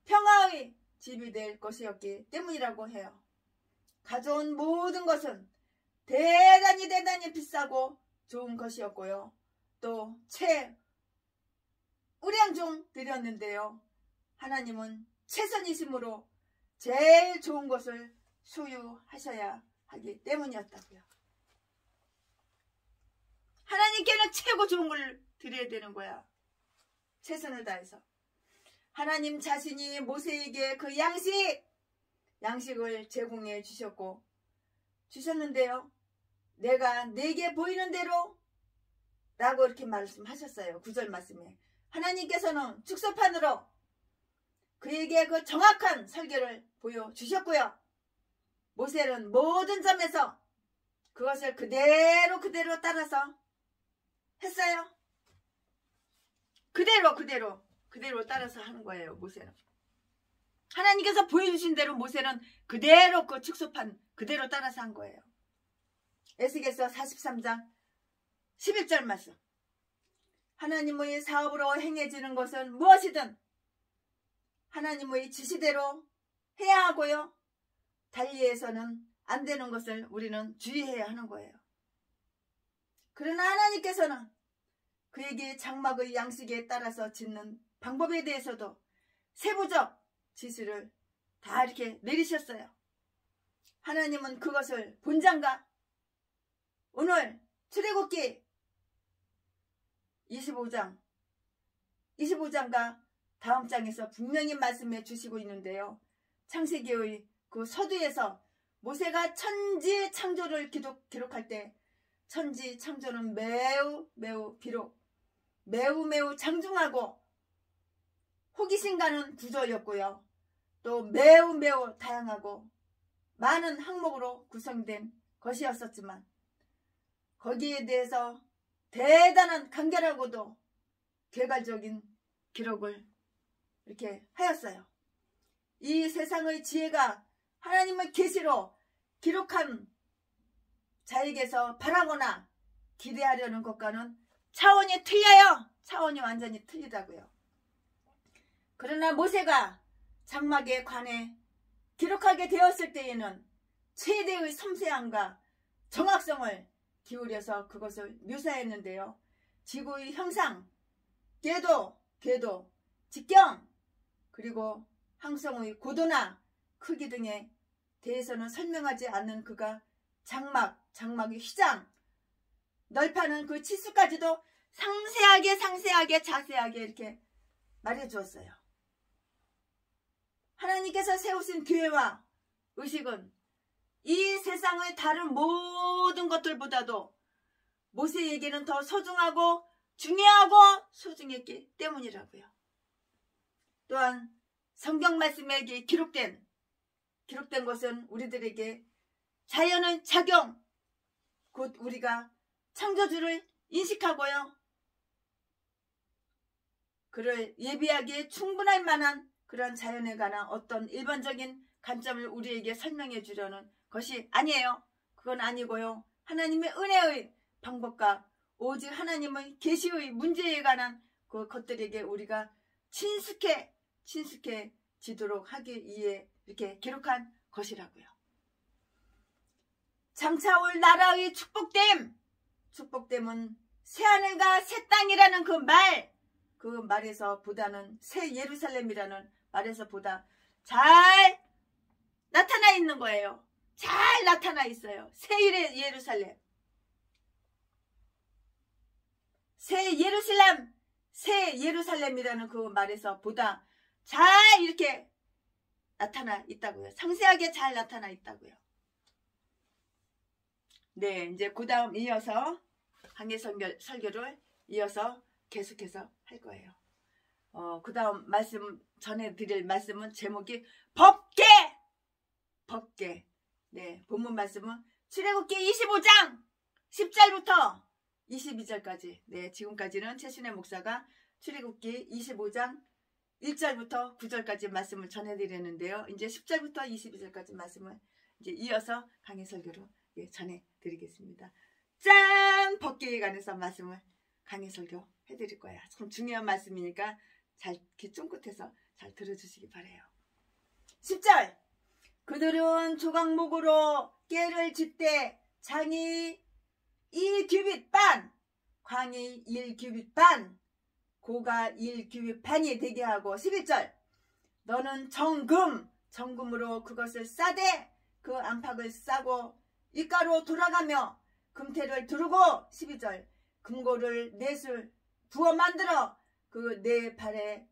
평화의 집이 될 것이었기 때문이라고 해요. 가져온 모든 것은 대단히 비싸고 좋은 것이었고요. 또 우량종 드렸는데요. 하나님은 최선이심으로 제일 좋은 것을 소유하셔야 하기 때문이었다고요. 하나님께는 최고 좋은 걸 드려야 되는 거야. 최선을 다해서. 하나님 자신이 모세에게 그 양식을 제공해 주셨는데요. 내가 내게 보이는 대로 라고 이렇게 말씀하셨어요. 9절 말씀에. 하나님께서는 축소판으로 그에게 그 정확한 설계를 보여주셨고요. 모세는 모든 점에서 그것을 그대로 따라서 했어요. 그대로 따라서 하는 거예요. 모세는. 하나님께서 보여주신 대로 모세는 그대로 그 축소판 그대로 따라서 한 거예요. 에스겔서 43장 11절 말씀. 하나님의 사업으로 행해지는 것은 무엇이든 하나님의 지시대로 해야 하고요. 달리해서는 안 되는 것을 우리는 주의해야 하는 거예요. 그러나 하나님께서는 그에게 장막의 양식에 따라서 짓는 방법에 대해서도 세부적 지시를 다 이렇게 내리셨어요. 하나님은 그것을 본장과 오늘 출애굽기 25장과 다음 장에서 분명히 말씀해 주시고 있는데요. 창세기의 그 서두에서 모세가 천지 창조를 기록할 때 천지 창조는 비록 매우 장중하고 호기심 가는 구조였고요. 또 매우 다양하고 많은 항목으로 구성된 것이었었지만 거기에 대해서 대단한 간결하고도 개괄적인 기록을 이렇게 하였어요. 이 세상의 지혜가 하나님의 계시로 기록한 자에게서 바라거나 기대하려는 것과는 차원이 틀려요. 차원이 완전히 틀리다고요. 그러나 모세가 장막에 관해 기록하게 되었을 때에는 최대의 섬세함과 정확성을 기울여서 그것을 묘사했는데요. 지구의 형상, 궤도, 직경, 그리고 항성의 고도나 크기 등에 대해서는 설명하지 않는 그가 장막의 휘장, 널파는 그 치수까지도 상세하게 자세하게 이렇게 말해주었어요. 하나님께서 세우신 교회와 의식은 이 세상의 다른 모든 것들보다도 모세에게는 더 소중하고 중요하고 소중했기 때문이라고요. 또한 성경 말씀에 기록된 것은 우리들에게 자연의 작용, 곧 우리가 창조주를 인식하고요. 그를 예비하기에 충분할 만한 그런 자연에 관한 어떤 일반적인 관점을 우리에게 설명해 주려는 것이 아니에요. 그건 아니고요. 하나님의 은혜의 방법과 오직 하나님의 계시의 문제에 관한 그 것들에게 우리가 친숙해지도록 하기 위해 이렇게 기록한 것이라고요. 장차올 나라의 축복됨은 새하늘과 새 땅이라는 그 말에서 보다는 새 예루살렘이라는 말에서 보다 잘 나타나 있는 거예요. 잘 나타나 있어요. 새 예루살렘. 새 예루살렘이라는 그 말에서 보다 잘 이렇게 나타나 있다고요. 상세하게 잘 나타나 있다고요. 네, 이제 그 다음 이어서 강해 설교를 이어서 계속해서 할 거예요. 그 다음 전해드릴 말씀은 제목이 법계. 네, 본문 말씀은 출애굽기 25장 10절부터 22절까지. 네, 지금까지는 최신의 목사가 출애굽기 25장 1절부터 9절까지 말씀을 전해드렸는데요. 이제 10절부터 22절까지 말씀을 이제 이어서 강해 설교로 전해드리겠습니다. 짠! 법계에 관해서 말씀을 강해 설교 해드릴 거예요. 참 중요한 말씀이니까 잘 귀 쫑긋해서 잘 들어주시기 바래요. 10절. 그들은 조각목으로 깨를 짓되 장이 2규빗 반, 광이 1규빗 반, 고가 1규빗 반이 되게 하고. 11절. 너는 정금으로 그것을 싸되 그 안팎을 싸고 입가로 돌아가며 금태를 두르고. 12절. 금고를 넷을 부어 만들어 그 네 발에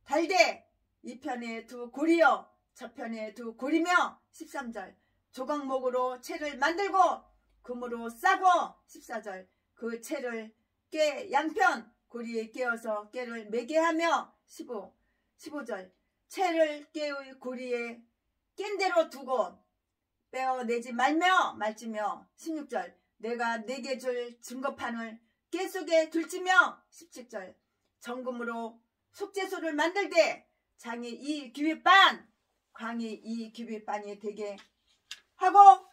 달되 이편에 두 고리여 저편에 두 고리며. 13절. 조각목으로 채를 만들고 금으로 싸고. 14절. 그 채를 깨 양편 고리에 깨어서 깨를 매게 하며. 15절. 채를 깨의 고리에 깬 대로 두고 빼어내지 말지며. 16절. 내가 내게 줄 증거판을 깨 속에 둘지며. 17절. 정금으로 속죄소를 만들되 장이 2규빗 반, 광이 2규빗 반이 되게 하고.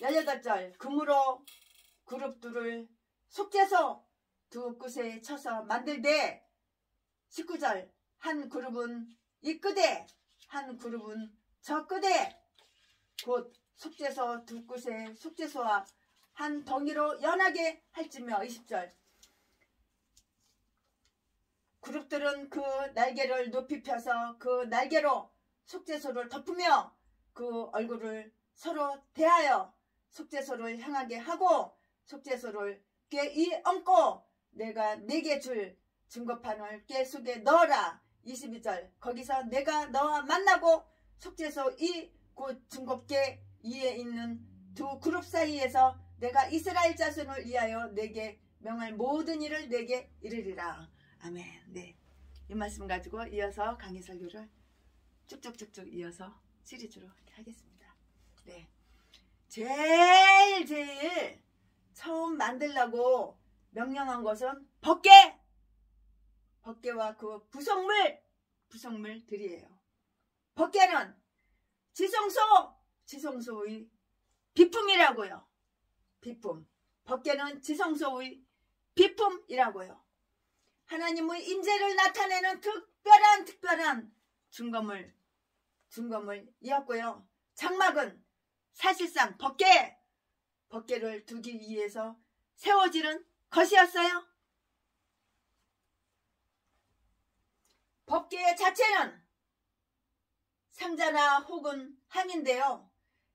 18절. 금으로 그룹들을 속죄소 두 끝에 쳐서 만들되. 19절. 한 그룹은 이 끝에 한 그룹은 저 끝에 곧 속죄소 두 끝에 속죄소와 한 덩이로 연하게 할지며. 20절. 그룹들은 그 날개를 높이 펴서 그 날개로 속죄소를 덮으며 그 얼굴을 서로 대하여 속죄소를 향하게 하고 속죄소를 꽤 얹고 내가 네게 줄 증거판을 꾀 속에 넣어라. 22절 거기서 내가 너와 만나고 속죄소 이 곧 증거궤 위에 있는 두 그룹 사이에서 내가 이스라엘 자손을 위하여 내게 명할 모든 일을 내게 이르리라. 아멘. 네, 이 말씀 가지고 이어서 강의 설교를 쭉쭉쭉쭉 이어서 시리즈로 이렇게 하겠습니다. 네, 제일 처음 만들라고 명령한 것은 법궤와 그 부속물들이에요. 법궤는 지성소의 비품이라고요. 비품. 법궤는 지성소의 비품이라고요. 하나님의 임재를 나타내는 특별한 증거물이었고요. 장막은 사실상 법궤를 두기 위해서 세워지는 것이었어요. 법궤 자체는 상자나 혹은 함인데요.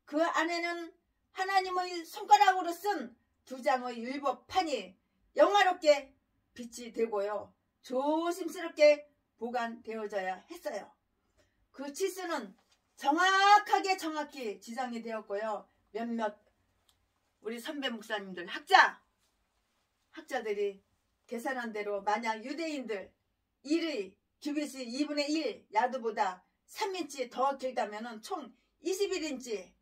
그 안에는 하나님의 손가락으로 쓴 2장의 율법판이 영화롭게 빛이 되고요. 조심스럽게 보관되어져야 했어요. 그 치수는 정확히 지정이 되었고요. 몇몇 우리 선배 목사님들 학자들이 계산한 대로 만약 유대인들 1의 규빗이 2분의 1 야드보다 3인치 더 길다면 총 21인치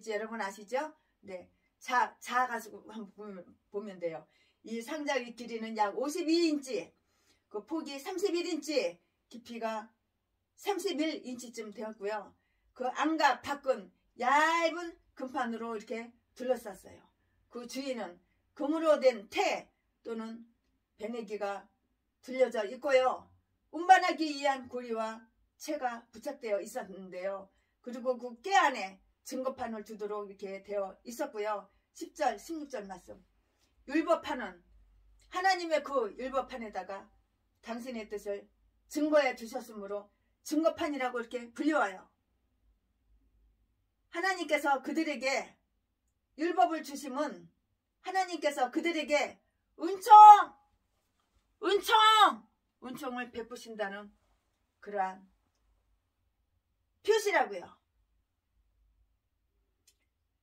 여러분 아시죠? 네, 자 가지고 한번 보면 돼요. 이 상자의 길이는 약 52인치, 그 폭이 31인치, 깊이가 31인치쯤 되었고요. 그 안과 밖은 얇은 금판으로 이렇게 둘러쌌어요. 그 주위는 금으로 된 테 또는 베네기가 둘려져 있고요. 운반하기 위한 고리와 채가 부착되어 있었는데요. 그리고 그 꾀 안에 증거판을 두도록 이렇게 되어 있었고요. 10절, 16절 말씀. 율법판은 하나님의 그 율법판에다가 당신의 뜻을 증거해 주셨으므로 증거판이라고 이렇게 불려와요. 하나님께서 그들에게 율법을 주심은 하나님께서 그들에게 은총을 베푸신다는 그러한 표시라고요.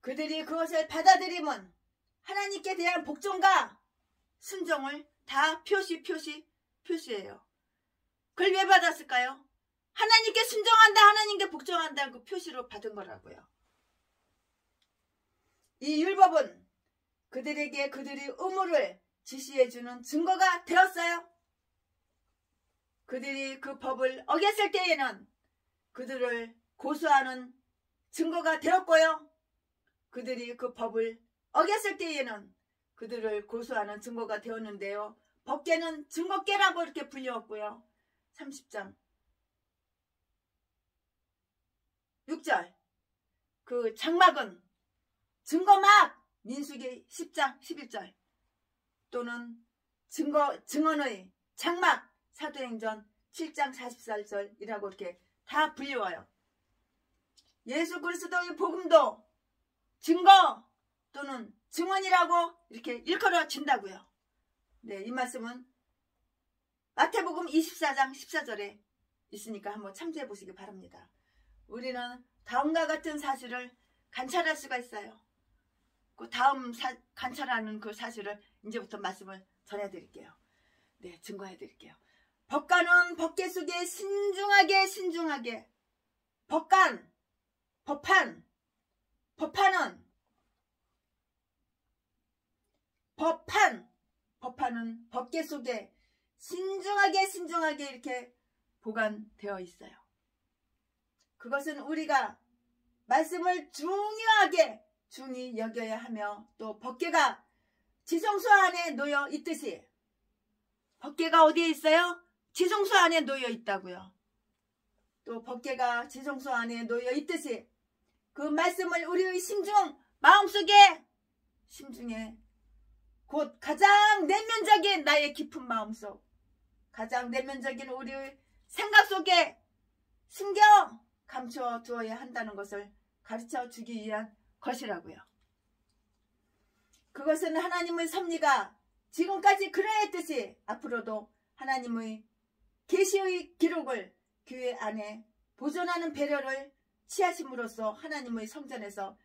그들이 그것을 받아들이면 하나님께 대한 복종과 순종을 다 표시해요. 그걸 왜 받았을까요? 하나님께 순종한다, 하나님께 복종한다 그 표시로 받은 거라고요. 이 율법은 그들에게 그들의 의무를 지시해주는 증거가 되었어요. 그들이 그 법을 어겼을 때에는 그들을 고소하는 증거가 되었고요. 그들이 그 법을 어겼을 때에는 그들을 고소하는 증거가 되었는데요. 법궤는 증거궤라고 이렇게 불렸고요. 30장 6절 그 장막은 증거막 민수기 10장 11절 또는 증언의 장막 사도행전 7장 44절이라고 이렇게 다 불려와요. 예수 그리스도의 복음도 증거 또는 증언이라고 이렇게 일컬어진다고요. 네, 이 말씀은 마태복음 24장 14절에 있으니까 한번 참조해 보시기 바랍니다. 우리는 다음과 같은 사실을 관찰할 수가 있어요. 그 다음 관찰하는 그 사실을 이제부터 말씀을 전해드릴게요. 네, 증거해드릴게요. 법관은 법궤 속에 신중하게 법판은 법궤 속에 신중하게 이렇게 보관되어 있어요. 그것은 우리가 말씀을 중히 여겨야 하며 또 법궤가 지성소 안에 놓여 있듯이 법궤가 어디에 있어요? 지성소 안에 놓여 있다고요. 또 법궤가 지성소 안에 놓여 있듯이 그 말씀을 우리의 마음속에 심중에 곧 가장 내면적인 나의 깊은 마음속 가장 내면적인 우리의 생각 속에 숨겨 감춰 두어야 한다는 것을 가르쳐 주기 위한 것이라고요. 그것은 하나님의 섭리가 지금까지 그러했듯이 앞으로도 하나님의 계시의 기록을 교회 안에 보존하는 배려를 취하심으로써 하나님의 성전에서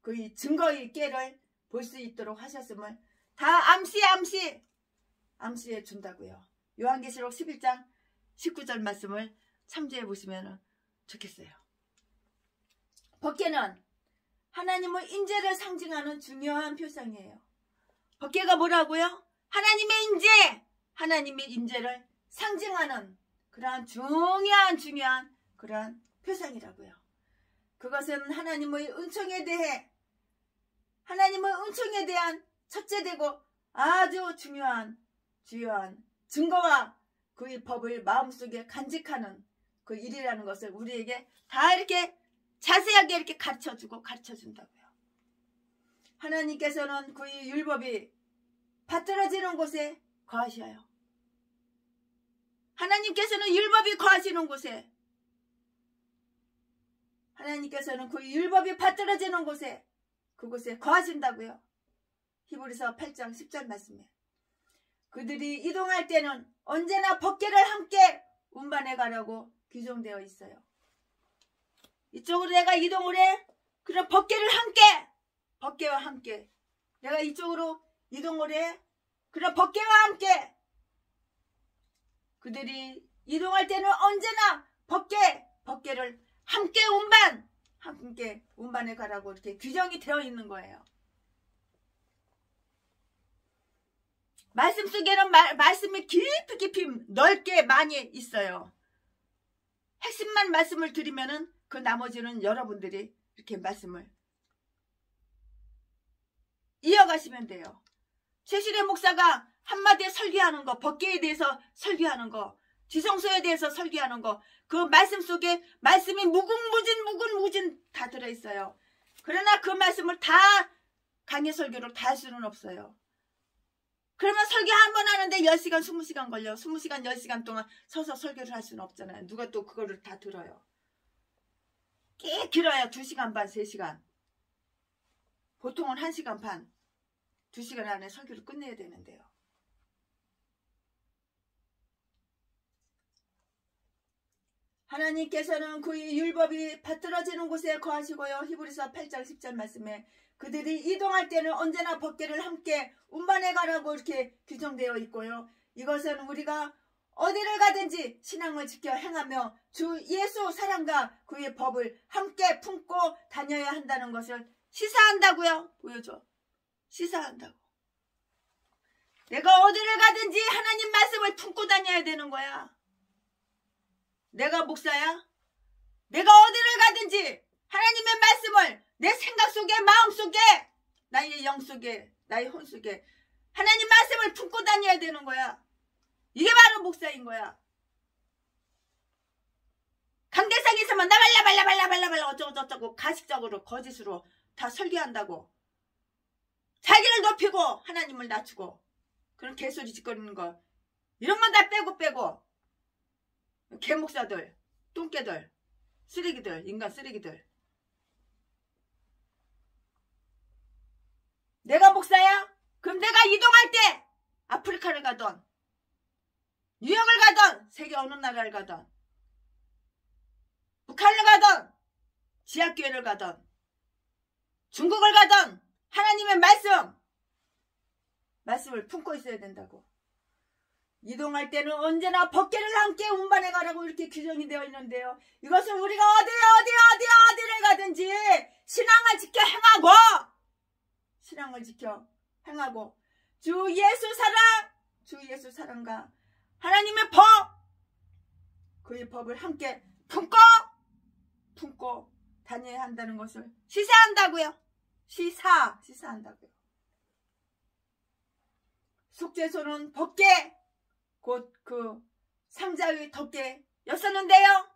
그의 증거의 꾀를 볼 수 있도록 하셨음을 다 암시해 준다고요. 요한계시록 11장 19절 말씀을 참조해 보시면 좋겠어요. 법궤는 하나님의 인재를 상징하는 중요한 표상이에요. 법궤가 뭐라고요? 하나님의 인재를 상징하는 그러한 중요한 그러한 표상이라고요. 그것은 하나님의 은총에 대한 첫째되고 아주 중요한 증거와 그의 법을 마음속에 간직하는 그 일이라는 것을 우리에게 다 이렇게 자세하게 이렇게 가르쳐주고 가르쳐준다고요. 하나님께서는 그의 율법이 받들어지는 곳에 거하셔요. 하나님께서는 율법이 거하시는 곳에, 하나님께서는 그의 율법이 받들어지는 곳에, 그곳에 거하신다고요. 히브리서 8장 10절 말씀에 그들이 이동할 때는 언제나 법궤를 함께 운반해 가라고 규정되어 있어요. 이쪽으로 내가 이동을 해. 그럼 법궤를 법궤와 함께 내가 이쪽으로 이동을 해. 그럼 법궤와 함께 그들이 이동할 때는 언제나 법궤를 함께 운반해 가라고 이렇게 규정이 되어 있는 거예요. 말씀 속에는 말씀이 깊이 넓게 많이 있어요. 핵심만 말씀을 드리면은 그 나머지는 여러분들이 이렇게 말씀을 이어가시면 돼요. 최실의 목사가 한마디에 설교하는 거, 법궤에 대해서 설교하는 거, 지성소에 대해서 설교하는 거, 그 말씀 속에 말씀이 무궁무진 다 들어있어요. 그러나 그 말씀을 다 강의 설교로 다 할 수는 없어요. 그러면 설교 한 번 하는데 10시간, 20시간 걸려. 20시간, 10시간 동안 서서 설교를 할 수는 없잖아요. 누가 또 그거를 다 들어요. 꽤 길어요. 2시간 반, 3시간. 보통은 1시간 반, 2시간 안에 설교를 끝내야 되는데요. 하나님께서는 그의 율법이 받들어지는 곳에 거하시고요. 히브리서 8장 10절 말씀에 그들이 이동할 때는 언제나 법궤를 함께 운반해 가라고 이렇게 규정되어 있고요. 이것은 우리가 어디를 가든지 신앙을 지켜 행하며 주 예수 사랑과 그의 법을 함께 품고 다녀야 한다는 것을 시사한다고요. 보여줘. 시사한다고. 내가 어디를 가든지 하나님 말씀을 품고 다녀야 되는 거야. 내가 목사야? 내가 어디를 가든지 하나님의 말씀을 내 생각 속에, 마음 속에, 나의 영 속에, 나의 혼 속에 하나님 말씀을 품고 다녀야 되는 거야. 이게 바로 목사인 거야. 강대상에서만 나 발라 어쩌고 가식적으로 거짓으로 다 설교한다고. 자기를 높이고 하나님을 낮추고 그런 개소리 짓거리는 거 이런 건 다 빼고 개목사들, 똥개들, 쓰레기들, 인간 쓰레기들. 내가 목사야? 그럼 내가 이동할 때 아프리카를 가던 뉴욕을 가던 세계 어느 나라를 가던 북한을 가던 지하교회를 가던 중국을 가던 하나님의 말씀을 품고 있어야 된다고. 이동할 때는 언제나 법궤를 함께 운반해 가라고 이렇게 규정이 되어 있는데요. 이것은 우리가 어디를 가든지 신앙을 지켜 행하고 주 예수 사랑과 하나님의 법, 그의 법을 함께 품고 다녀야 한다는 것을 시사한다고요. 시사한다고요. 속죄소는 법궤, 곧 그 상자의 덮개였었는데요.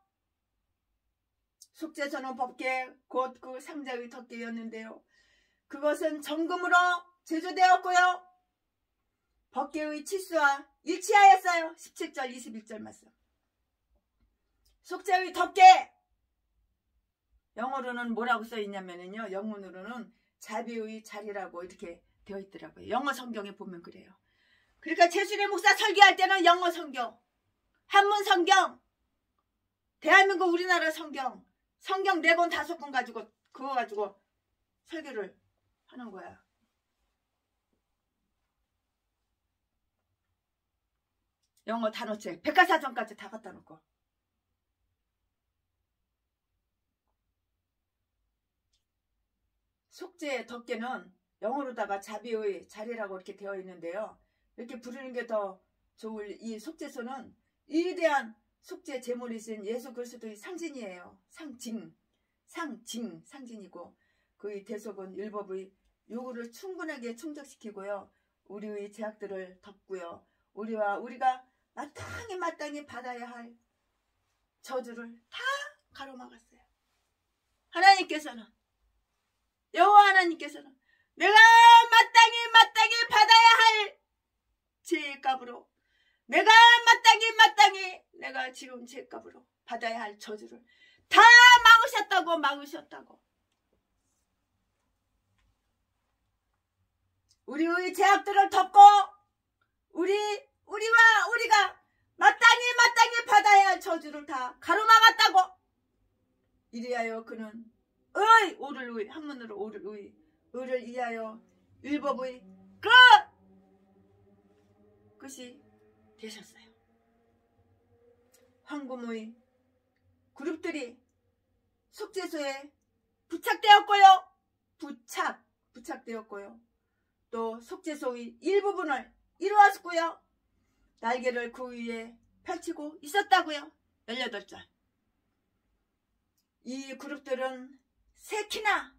속죄소는 법궤, 곧 그 상자의 덮개였는데요. 그것은 정금으로 제조되었고요. 법궤의 치수와 일치하였어요. 17절 21절 말씀. 속죄의 덮개, 영어로는 뭐라고 써있냐면요, 영문으로는 자비의 자리라고 이렇게 되어 있더라고요. 영어 성경에 보면 그래요. 그러니까 최순애 목사 설교할 때는 영어 성경, 한문 성경, 대한민국 우리나라 성경 4권 5권 가지고 그거 가지고 설교를 하는 거야. 영어 단어책, 백과사전까지 다 갖다 놓고. 속죄 덮개는 영어로다가 자비의 자리라고 이렇게 되어 있는데요. 이렇게 부르는 게 더 좋을 이 속죄소는 위대한 속죄 제물이신 예수 그리스도의 상징이에요. 상징이고 그의 대속은 율법의 요구를 충분하게 충족시키고요. 우리의 죄악들을 덮고요. 우리가 마땅히 받아야 할 저주를 다 가로막았어요. 하나님께서는, 여호와 하나님께서는 내가 마땅히 받아야 할 죄의 값으로, 내가 마땅히 내가 지금 죄값으로 받아야 할 저주를 다 막으셨다고. 우리의 죄악들을 덮고 우리가 마땅히 받아야 할 저주를 다 가로막았다고. 이리하여 그는 오를 한문으로 오를 의를 이하여 율법의 끝이 되셨어요. 황금의 그룹들이 속죄소에 부착되었고요. 또 속죄소의 일부분을 이루었고요. 날개를 그 위에 펼치고 있었다고요. 18절. 이 그룹들은 새키나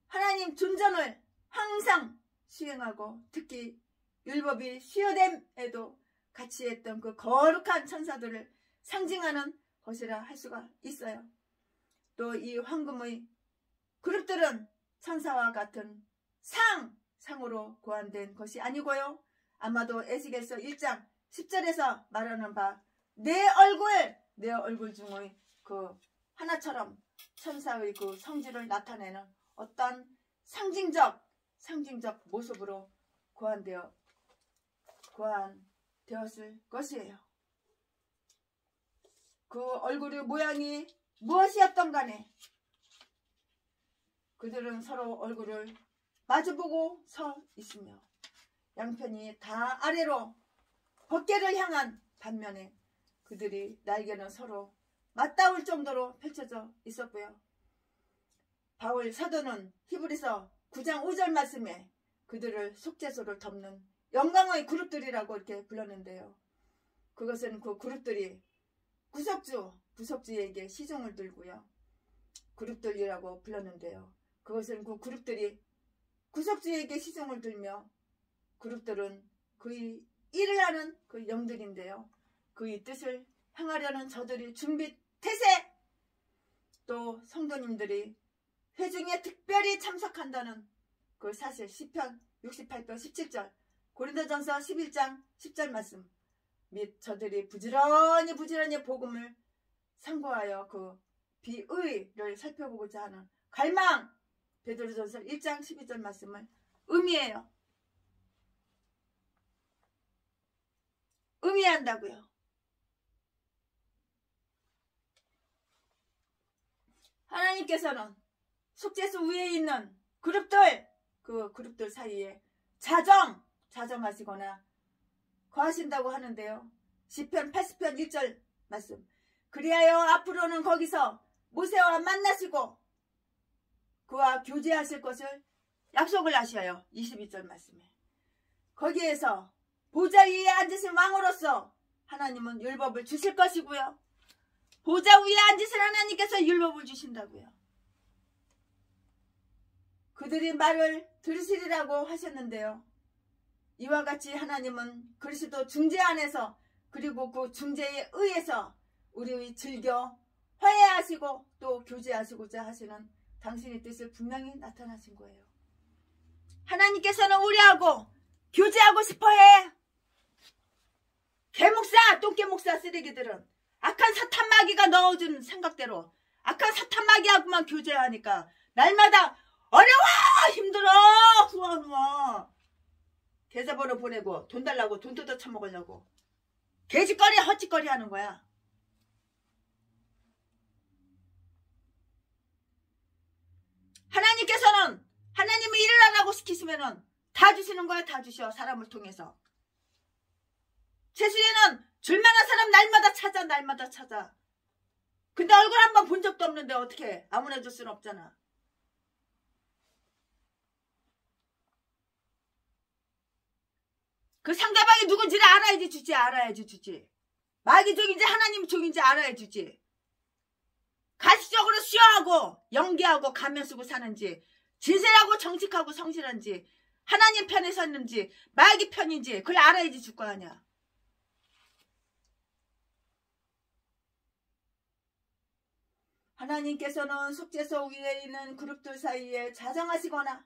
하나님 존전을 항상 수행하고 특히 율법이 수여됨에도 같이 했던 그 거룩한 천사들을 상징하는 것이라 할 수가 있어요. 또 이 황금의 그룹들은 천사와 같은 상으로 고안된 것이 아니고요. 아마도 에스겔서 1장 10절에서 말하는 바 내 얼굴 중의 그 하나처럼 천사의 그 성질을 나타내는 어떤 상징적 모습으로 고안되었을 것이에요. 그 얼굴의 모양이 무엇이었던 간에 그들은 서로 얼굴을 마주보고 서 있으며 양편이 다 아래로 덮개를 향한 반면에 그들이 날개는 서로 맞닿을 정도로 펼쳐져 있었고요. 바울 사도는 히브리서 9장 5절 말씀에 그들을 속죄소를 덮는 영광의 그룹들이라고 이렇게 불렀는데요. 그것은 그 그룹들이 부속주에게 시종을 들고요. 그룹들이라고 불렀는데요. 그것은 그 그룹들이 구속주에게 시종을 들며 그룹들은 그의 일을 하는 그 영들인데요. 그의 뜻을 행하려는 저들이 준비 태세, 또 성도님들이 회중에 특별히 참석한다는 그 사실 시편 68편 17절 고린도전서 11장 10절 말씀 및 저들이 부지런히 복음을 상고하여 그 비의를 살펴보고자 하는 갈망 베드로전서 1장 12절 말씀을 의미한다고요. 하나님께서는 속죄소 위에 있는 그 그룹들 사이에 자정하시거나 거하신다고 하는데요. 시편 80편 1절 말씀 그리하여 앞으로는 거기서 모세와 만나시고 그와 교제하실 것을 약속을 하셔요. 22절 말씀에 거기에서 보좌 위에 앉으신 왕으로서 하나님은 율법을 주실 것이고요. 보좌 위에 앉으신 하나님께서 율법을 주신다고요. 그들이 말을 들으시리라고 하셨는데요. 이와 같이 하나님은 그리스도 중재 안에서 그리고 그 중재에 의해서 우리의 즐겨 화해하시고 또 교제하시고자 하시는 당신의 뜻을 분명히 나타나신 거예요. 하나님께서는 우리하고 교제하고 싶어해. 개목사, 똥개목사 쓰레기들은 악한 사탄 마귀가 넣어준 생각대로 악한 사탄 마귀하고만 교제하니까 날마다 어려워 힘들어 후원후원 계좌번호 보내고 돈 달라고 돈 뜯어 처먹으려고 개짓거리 헛짓거리 하는 거야. 하나님께서는 하나님을 일을 하라고 시키시면은 다 주시는 거야. 다 주셔. 사람을 통해서. 세상에는 줄만한 사람 날마다 찾아. 날마다 찾아. 근데 얼굴 한번 본 적도 없는데 어떻게 아무나 줄 수는 없잖아. 그 상대방이 누군지를 알아야지 주지. 알아야지 주지. 마귀 종인지 하나님 종인지 알아야 주지. 가시적으로 수여하고 연기하고 가면 쓰고 사는지 진실하고 정직하고 성실한지 하나님 편에 섰는지 마귀 편인지 그걸 알아야지 줄 거 아니야. 하나님께서는 속죄소 위에 있는 그룹들 사이에 자정하시거나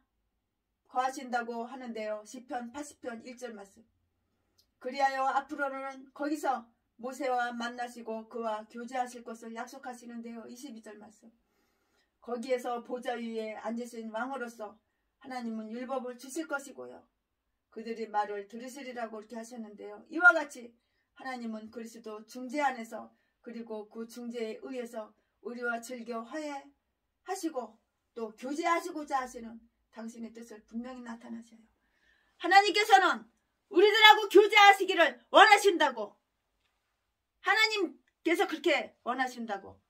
거하신다고 하는데요. 시편 80편 1절 말씀. 그리하여 앞으로는 거기서 모세와 만나시고 그와 교제하실 것을 약속하시는데요. 22절 말씀. 거기에서 보좌 위에 앉으신 왕으로서 하나님은 율법을 주실 것이고요. 그들이 말을 들으시리라고 이렇게 하셨는데요. 이와 같이 하나님은 그리스도 중재 안에서 그리고 그 중재에 의해서 우리와 즐겨 화해하시고 또 교제하시고자 하시는 당신의 뜻을 분명히 나타나셔요. 하나님께서는 우리들하고 교제하시기를 원하신다고. 하나님께서 그렇게 원하신다고.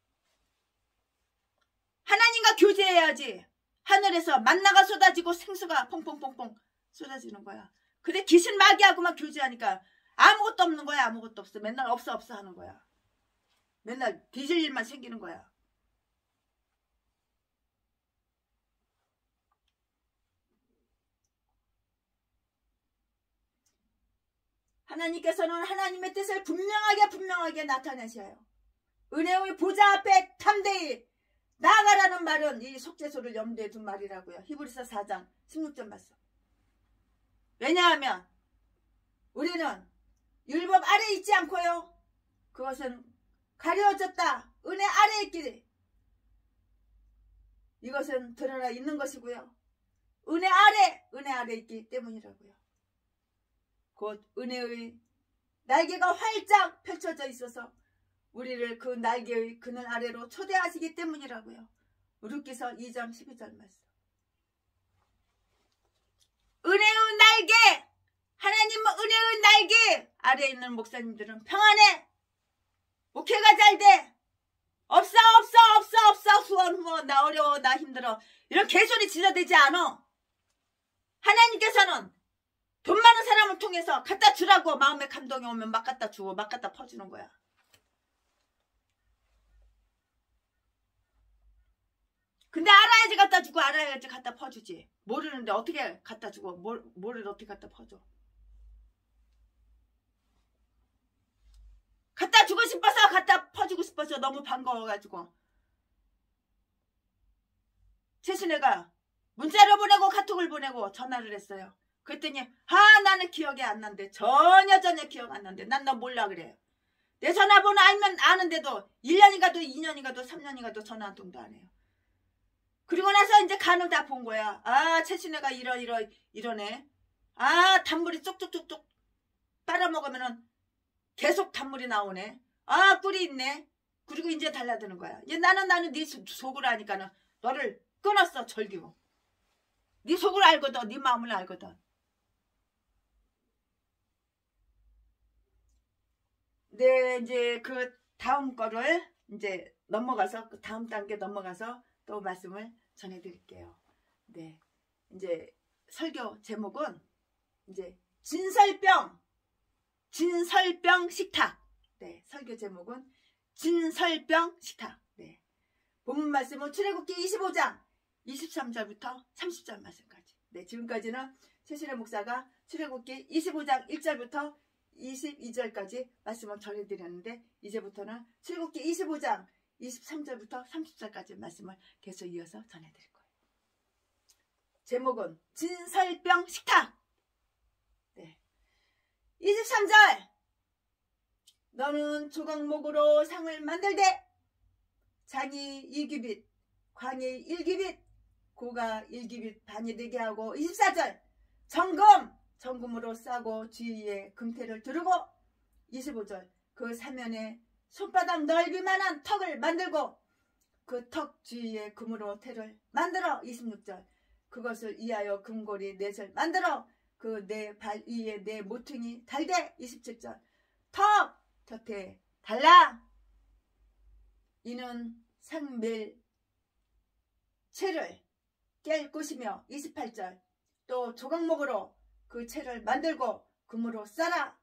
하나님과 교제해야지 하늘에서 만나가 쏟아지고 생수가 퐁퐁퐁퐁 쏟아지는 거야. 근데 귀신 마귀하고만 교제하니까 아무것도 없는 거야. 아무것도 없어. 맨날 없어 없어 하는 거야. 맨날 뒤질 일만 생기는 거야. 하나님께서는 하나님의 뜻을 분명하게 나타내셔요. 은혜의 보좌 앞에 담대히 나아가라는 말은 이 속죄소를 염두에 둔 말이라고요. 히브리서 4장 16절 말씀. 왜냐하면 우리는 율법 아래 있지 않고요. 그것은 가려졌다. 은혜 아래 있기를. 이것은 드러나 있는 것이고요. 은혜 아래 있기 때문이라고요. 곧 은혜의 날개가 활짝 펼쳐져 있어서 우리를 그 날개의 그늘 아래로 초대하시기 때문이라고요. 루키서 2장 12절 말씀. 은혜의 날개, 하나님은 은혜의 날개 아래에 있는 목사님들은 평안해. 목회가 잘 돼. 없어 후원 나 어려워 나 힘들어 이런 개소리 질러대지 않아. 하나님께서는 돈 많은 사람을 통해서 갖다 주라고 마음에 감동이 오면 막 갖다 주고 막 갖다 퍼주는 거야. 근데 알아야지 갖다 주고 알아야지 갖다 퍼주지. 모르는데 어떻게 갖다 주고 뭐를 어떻게 갖다 퍼줘. 갖다 주고 싶어서 갖다 퍼주고 싶어서 너무 반가워가지고 최순애가 문자를 보내고 카톡을 보내고 전화를 했어요. 그랬더니 나는 기억이 안 난대. 전혀 기억 안 난대. 난 너 몰라 그래요. 내 전화번호 알면 아는데도 1년이 가도 2년이 가도 3년이 가도 전화 한 통도 안 해요. 그리고 나서 이제 간을 다 본 거야. 최순애가 이러네. 단물이 쪽쪽쪽쪽 빨아먹으면은 계속 단물이 나오네. 꿀이 있네. 그리고 이제 달라드는 거야. 이제 나는 네 속을 아니까는 너를 끊었어. 절규. 네 속을 알거든. 네 마음을 알거든. 네, 이제 그 다음 거를 이제 넘어가서 그 다음 단계 넘어가서 또 말씀을 전해드릴게요. 네, 이제 설교 제목은 이제 진설병 식탁. 네, 설교 제목은 진설병 식탁. 네, 본문 말씀은 출애굽기 25장 23절부터 30절 말씀까지. 네, 지금까지는 최순애 목사가 출애굽기 25장 1절부터 22절까지 말씀을 전해드렸는데 이제부터는 출애굽기 25장 23절부터 30절까지 말씀을 계속 이어서 전해드릴 거예요. 제목은 진설병 식탁. 네. 23절. 너는 조각목으로 상을 만들되 장이 2규빗, 광이 1규빗, 고가 1규빗 반이 되게 하고. 24절. 정금 정금으로 싸고 주위에 금태를 두르고 25절 그 사면에 손바닥 넓이만한 턱을 만들고 그 턱 주위에 금으로 태를 만들어 26절 그것을 이하여 금고리 넷을 만들어 그 네 발 위에 네 모퉁이 달되 27절 턱 곁에 달라 이는 상멜 채를 깰 것이며 28절 또 조각목으로 그 채를 만들고 금으로 싸라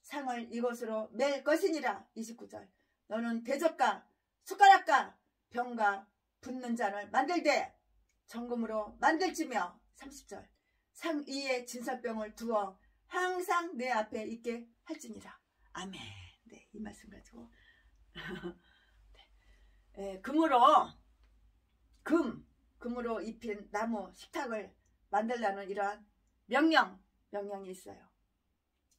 상을 이것으로 맬 것이니라 29절 너는 대접과 숟가락과 병과 붓는 잔을 만들되 정금으로 만들지며 30절 상 위에 진설병을 두어 항상 내 앞에 있게 할지니라. 아멘. 네, 이 말씀 가지고 네, 금으로 입힌 나무 식탁을 만들라는 이러한 명령이 있어요.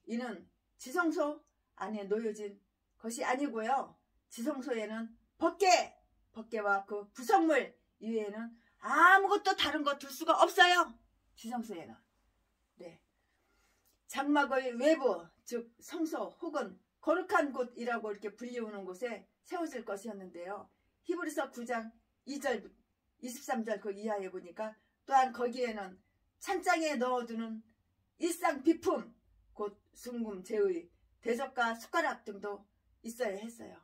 이는 지성소 안에 놓여진 것이 아니고요. 지성소에는 법궤와 그 구성물 이외에는 아무것도 다른 거 둘 수가 없어요. 지성소에는. 네. 장막의 외부 즉 성소 혹은 거룩한 곳이라고 이렇게 불리우는 곳에 세워질 것이었는데요. 히브리서 9장 2절 23절 그 이하에 보니까 또한 거기에는 찬장에 넣어두는 일상 비품 곧 순금 제의 대접과 숟가락 등도 있어야 했어요.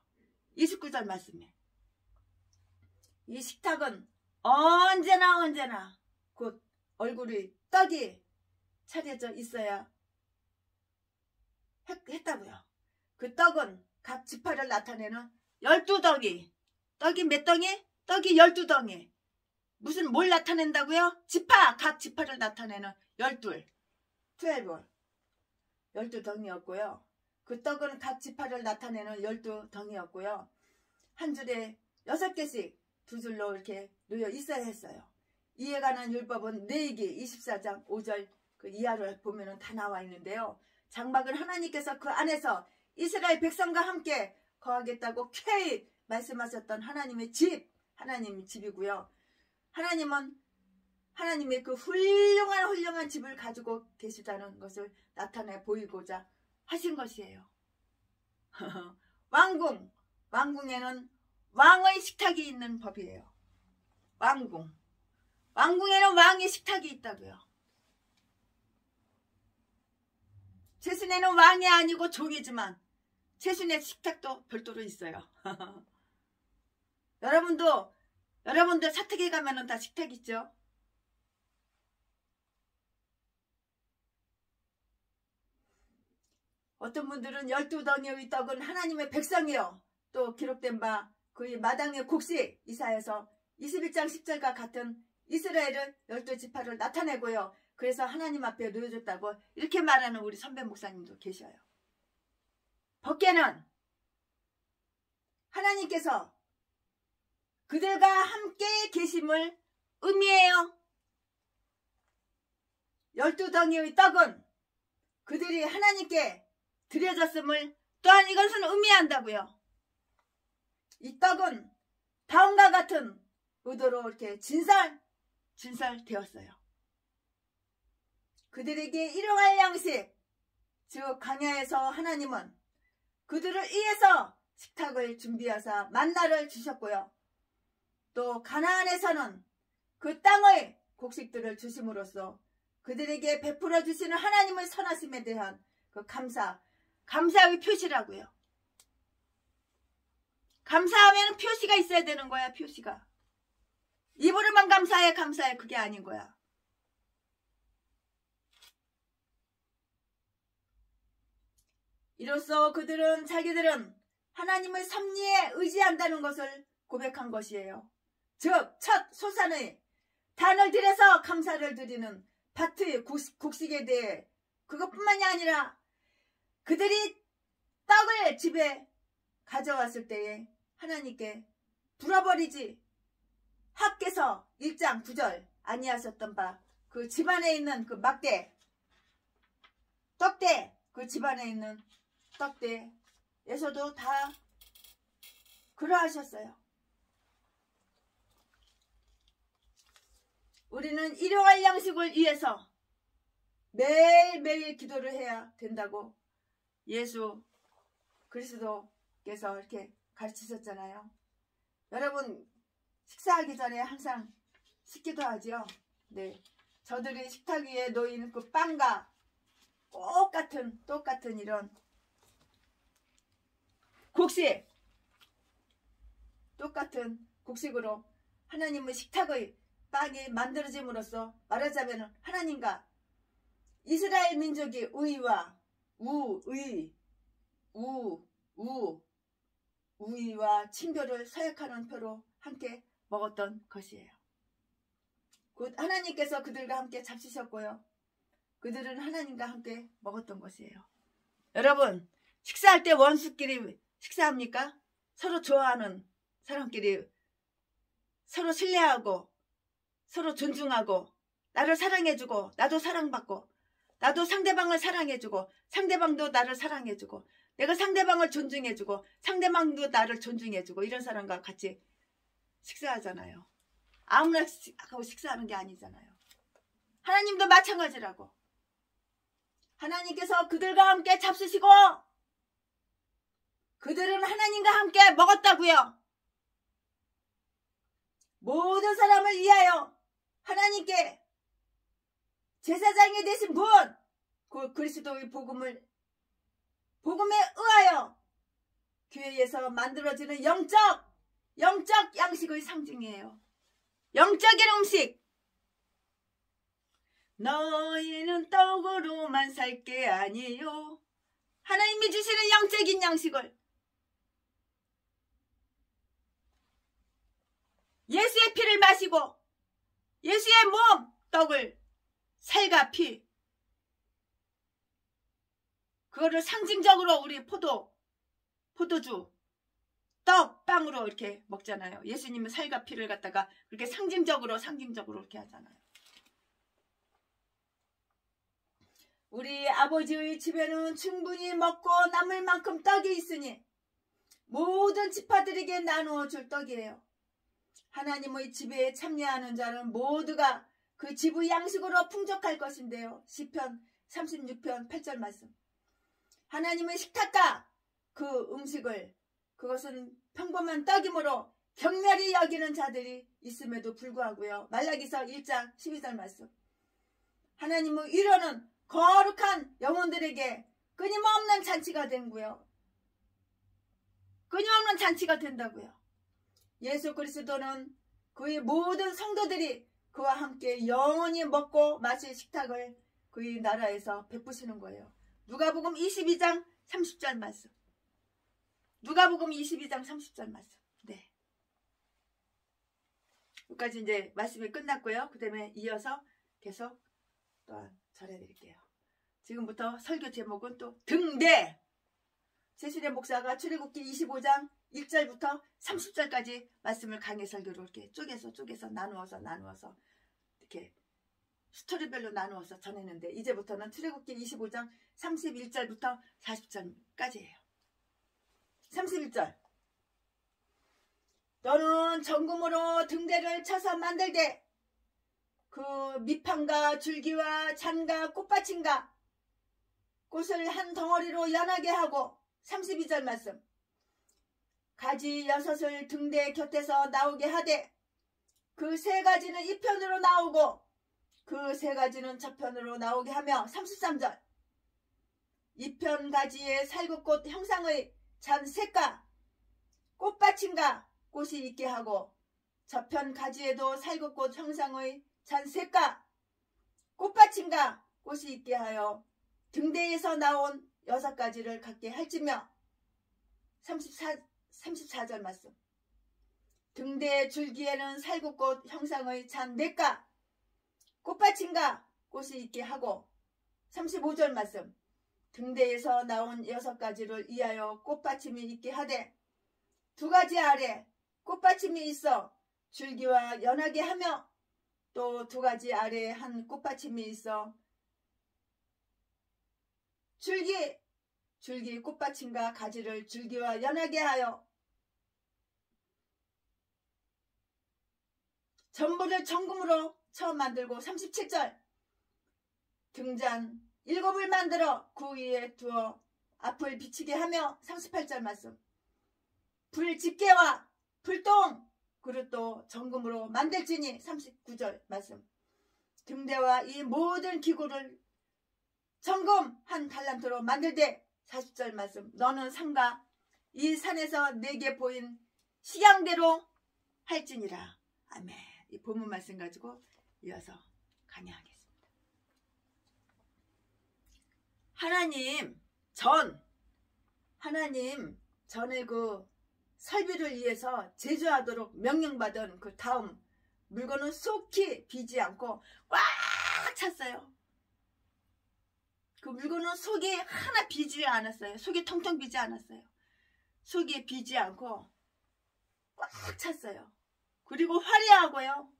29절 말씀에 이 식탁은 언제나 곧 얼굴이 떡이 차려져 있어야 했다고요. 그 떡은 각 지파를 나타내는 12덩이 떡이 몇 덩이? 떡이 12덩이 무슨 뭘 나타낸다고요? 각 지파를 나타내는 12덩이였고요. 그 떡은 각 지파를 나타내는 12덩이였고요. 한 줄에 6개씩 두 줄로 이렇게 놓여 있어야 했어요. 이에 관한 율법은 레위기 24장 5절 그 이하를 보면은 다 나와 있는데요. 장막은 하나님께서 그 안에서 이스라엘 백성과 함께 거하겠다고 쾌히 말씀하셨던 하나님의 집이고요. 하나님은 하나님의 그 훌륭한 집을 가지고 계시다는 것을 나타내 보이고자 하신 것이에요. 왕궁에는 왕의 식탁이 있는 법이에요. 왕궁에는 왕의 식탁이 있다고요. 최순애는 왕이 아니고 종이지만 최순애 식탁도 별도로 있어요. 여러분들 사택에 가면은 다 식탁 있죠? 어떤 분들은 12덩이의 떡은 하나님의 백성이요. 또 기록된 바 그의 마당의 곡식 이사야서 21장 10절과 같은 이스라엘은 12지파를 나타내고요. 그래서 하나님 앞에 놓여졌다고 이렇게 말하는 우리 선배 목사님도 계셔요. 법궤는 하나님께서 그들과 함께 계심을 의미해요. 12덩이의 떡은 그들이 하나님께 드려졌음을 또한 이것은 의미한다고요. 이 떡은 다음과 같은 의도로 이렇게 진설되었어요. 그들에게 일용할 양식, 즉 광야에서 하나님은 그들을 위해서 식탁을 준비하사 만나를 주셨고요. 또 가나안에서는 그 땅의 곡식들을 주심으로써 그들에게 베풀어 주시는 하나님의 선하심에 대한 그 감사의 표시라고요. 감사하면 표시가 있어야 되는 거야. 표시가. 입으로만 감사해 그게 아닌 거야. 이로써 자기들은 하나님의 섭리에 의지한다는 것을 고백한 것이에요. 즉 첫 소산의 단을 들여서 감사를 드리는 밭의 곡식에 대해 그것뿐만이 아니라 그들이 떡을 집에 가져왔을 때에 하나님께 불어버리지 학개서 1장 9절 아니하셨던 바 그 집안에 있는 그 떡대 그 집안에 있는 떡대에서도 다 그러하셨어요. 우리는 일용할 양식을 위해서 매일매일 기도를 해야 된다고 예수 그리스도께서 이렇게 가르치셨잖아요. 여러분 식사하기 전에 항상 씻기도 하죠. 네, 저들이 식탁 위에 놓인 그 빵과 똑같은 이런 곡식, 똑같은 곡식으로 하나님의 식탁의 빵이 만들어짐으로써 말하자면 하나님과 이스라엘 민족이 우의와 친교를 서약하는 표로 함께 먹었던 것이에요. 곧 하나님께서 그들과 함께 잡수셨고요. 그들은 하나님과 함께 먹었던 것이에요. 여러분 식사할 때 원수끼리 식사합니까? 서로 좋아하는 사람끼리 서로 신뢰하고 서로 존중하고 나를 사랑해주고 나도 사랑받고 나도 상대방을 사랑해주고 상대방도 나를 사랑해주고 내가 상대방을 존중해주고 상대방도 나를 존중해주고 이런 사람과 같이 식사하잖아요. 아무나 하고 식사하는 게 아니잖아요. 하나님도 마찬가지라고. 하나님께서 그들과 함께 잡수시고 그들은 하나님과 함께 먹었다고요. 모든 사람을 위하여 하나님께 제사장이 되신 분, 그 그리스도의 복음에 의하여 교회에서 만들어지는 영적 양식의 상징이에요. 영적인 음식. 너희는 떡으로만 살 게 아니요. 하나님이 주시는 영적인 양식을 예수의 피를 마시고 예수의 몸, 떡을 살과 피 그거를 상징적으로 우리 포도주, 떡, 빵으로 이렇게 먹잖아요. 예수님은 살과 피를 갖다가 그렇게 상징적으로 이렇게 하잖아요. 우리 아버지의 집에는 충분히 먹고 남을 만큼 떡이 있으니 모든 지파들에게 나누어 줄 떡이에요. 하나님의 집에 참여하는 자는 모두가 그 집의 양식으로 풍족할 것인데요. 시편 36편 8절 말씀. 하나님의 식탁과 그 음식을 그것은 평범한 떡이므로 경멸히 여기는 자들이 있음에도 불구하고요. 말라기서 1장 12절 말씀. 하나님의 위로는 거룩한 영혼들에게 끊임없는 잔치가 된고요. 끊임없는 잔치가 된다고요. 예수 그리스도는 그의 모든 성도들이 그와 함께 영원히 먹고 마실 식탁을 그의 나라에서 베푸시는 거예요. 누가복음 22장 30절 말씀. 누가복음 22장 30절 말씀. 네. 여기까지 이제 말씀이 끝났고요. 그 다음에 이어서 계속 또 전해드릴게요. 지금부터 설교 제목은 또 등대. 최순애 목사가 출애굽기 25장 1절부터 30절까지 말씀을 강해 설교로 이렇게 쪼개서 나누어서 이렇게 스토리별로 나누어서 전했는데 이제부터는 출애굽기 25장 31절부터 40절까지예요. 31절. 너는 정금으로 등대를 쳐서 만들되 그 밑판과 줄기와 잔과 꽃받침과 꽃을 한 덩어리로 연하게 하고 32절 말씀. 가지 6을 등대 곁에서 나오게 하되 그 3가지는 이편으로 나오고 그 3가지는 저편으로 나오게 하며 33절. 이편 가지에 살구꽃 형상의 잔 색과 꽃받침과 꽃이 있게 하고 저편 가지에도 살구꽃 형상의 잔 색과 꽃받침과 꽃이 있게 하여 등대에서 나온 6가지를 갖게 할지며 34절 말씀. 등대의 줄기에는 살구꽃 형상의 잔 4가 꽃받침과 꽃이 있게 하고 35절 말씀. 등대에서 나온 6가지를 위하여 꽃받침이 있게 하되 2가지 아래 꽃받침이 있어 줄기와 연하게 하며 또 2가지 아래에 한 꽃받침이 있어 줄기 꽃받침과 가지를 줄기와 연하게 하여 전부를 정금으로 처음 만들고 37절. 등잔 7을 만들어 그 위에 두어 앞을 비치게 하며 38절 말씀. 불집게와 불똥 그릇도 정금으로 만들지니 39절 말씀. 등대와 이 모든 기구를 정금 한 달란트로 만들되 40절 말씀. 너는 삼가 이 산에서 내게 보인 식양대로 할지니라. 아멘. 이 본문 말씀 가지고 이어서 강의하겠습니다. 하나님 전에 그 설비를 위해서 제조하도록 명령받은 그 다음 물건은 속히 비지 않고 꽉 찼어요. 그 물건은 속이 하나 비지 않았어요. 속이 텅텅 비지 않았어요. 속이 비지 않고 꽉 찼어요. 그리고 화려하고요.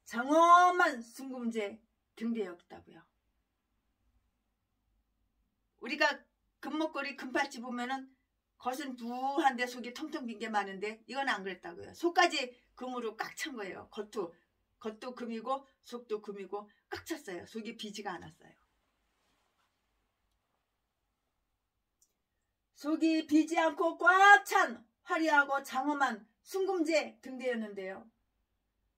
장엄한 순금제 등대였다고요. 우리가 금목걸이 금팔찌 보면은 겉은 부한데 속이 텅텅 빈 게 많은데 이건 안 그랬다고요. 속까지 금으로 꽉 찬 거예요. 겉도 금이고 속도 금이고 꽉 찼어요. 속이 비지가 않았어요. 속이 비지 않고 꽉 찬 화려하고 장엄한 순금제 등대였는데요.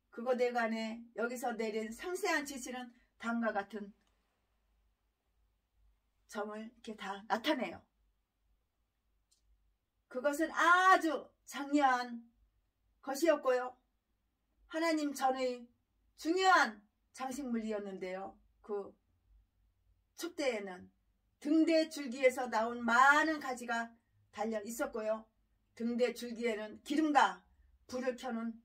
그것에 관해 여기서 내린 상세한 지시는 다음과 같은 점을 이렇게 다 나타내요. 그것은 아주 장려한 것이었고요. 하나님 전의 중요한 장식물이었는데요. 그 촛대에는 등대 줄기에서 나온 많은 가지가 달려 있었고요. 등대 줄기에는 기름과 불을 켜는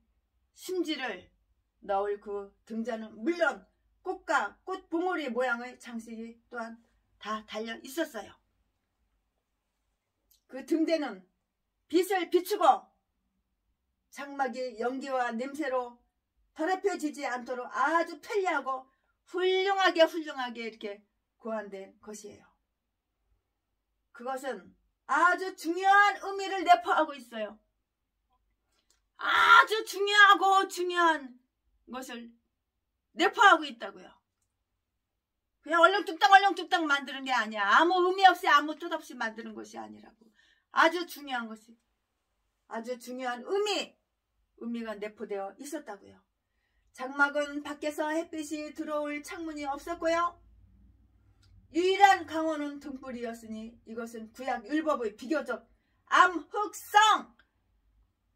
심지를 넣을 그 등잔은 물론 꽃과 꽃봉오리 모양의 장식이 또한 다 달려 있었어요. 그 등대는 빛을 비추고 장막이 연기와 냄새로 더럽혀지지 않도록 아주 편리하고 훌륭하게 이렇게 고안된 것이에요. 그것은 아주 중요한 의미를 내포하고 있어요. 아주 중요한 것을 내포하고 있다고요. 그냥 얼렁뚱땅 만드는 게 아니야. 아무 의미 없이 아무 뜻 없이 만드는 것이 아니라고. 아주 중요한 것이, 아주 중요한 의미가 내포되어 있었다고요. 장막은 밖에서 햇빛이 들어올 창문이 없었고요. 유일한 강원은 등불이었으니 이것은 구약 율법의 비교적 암흑성,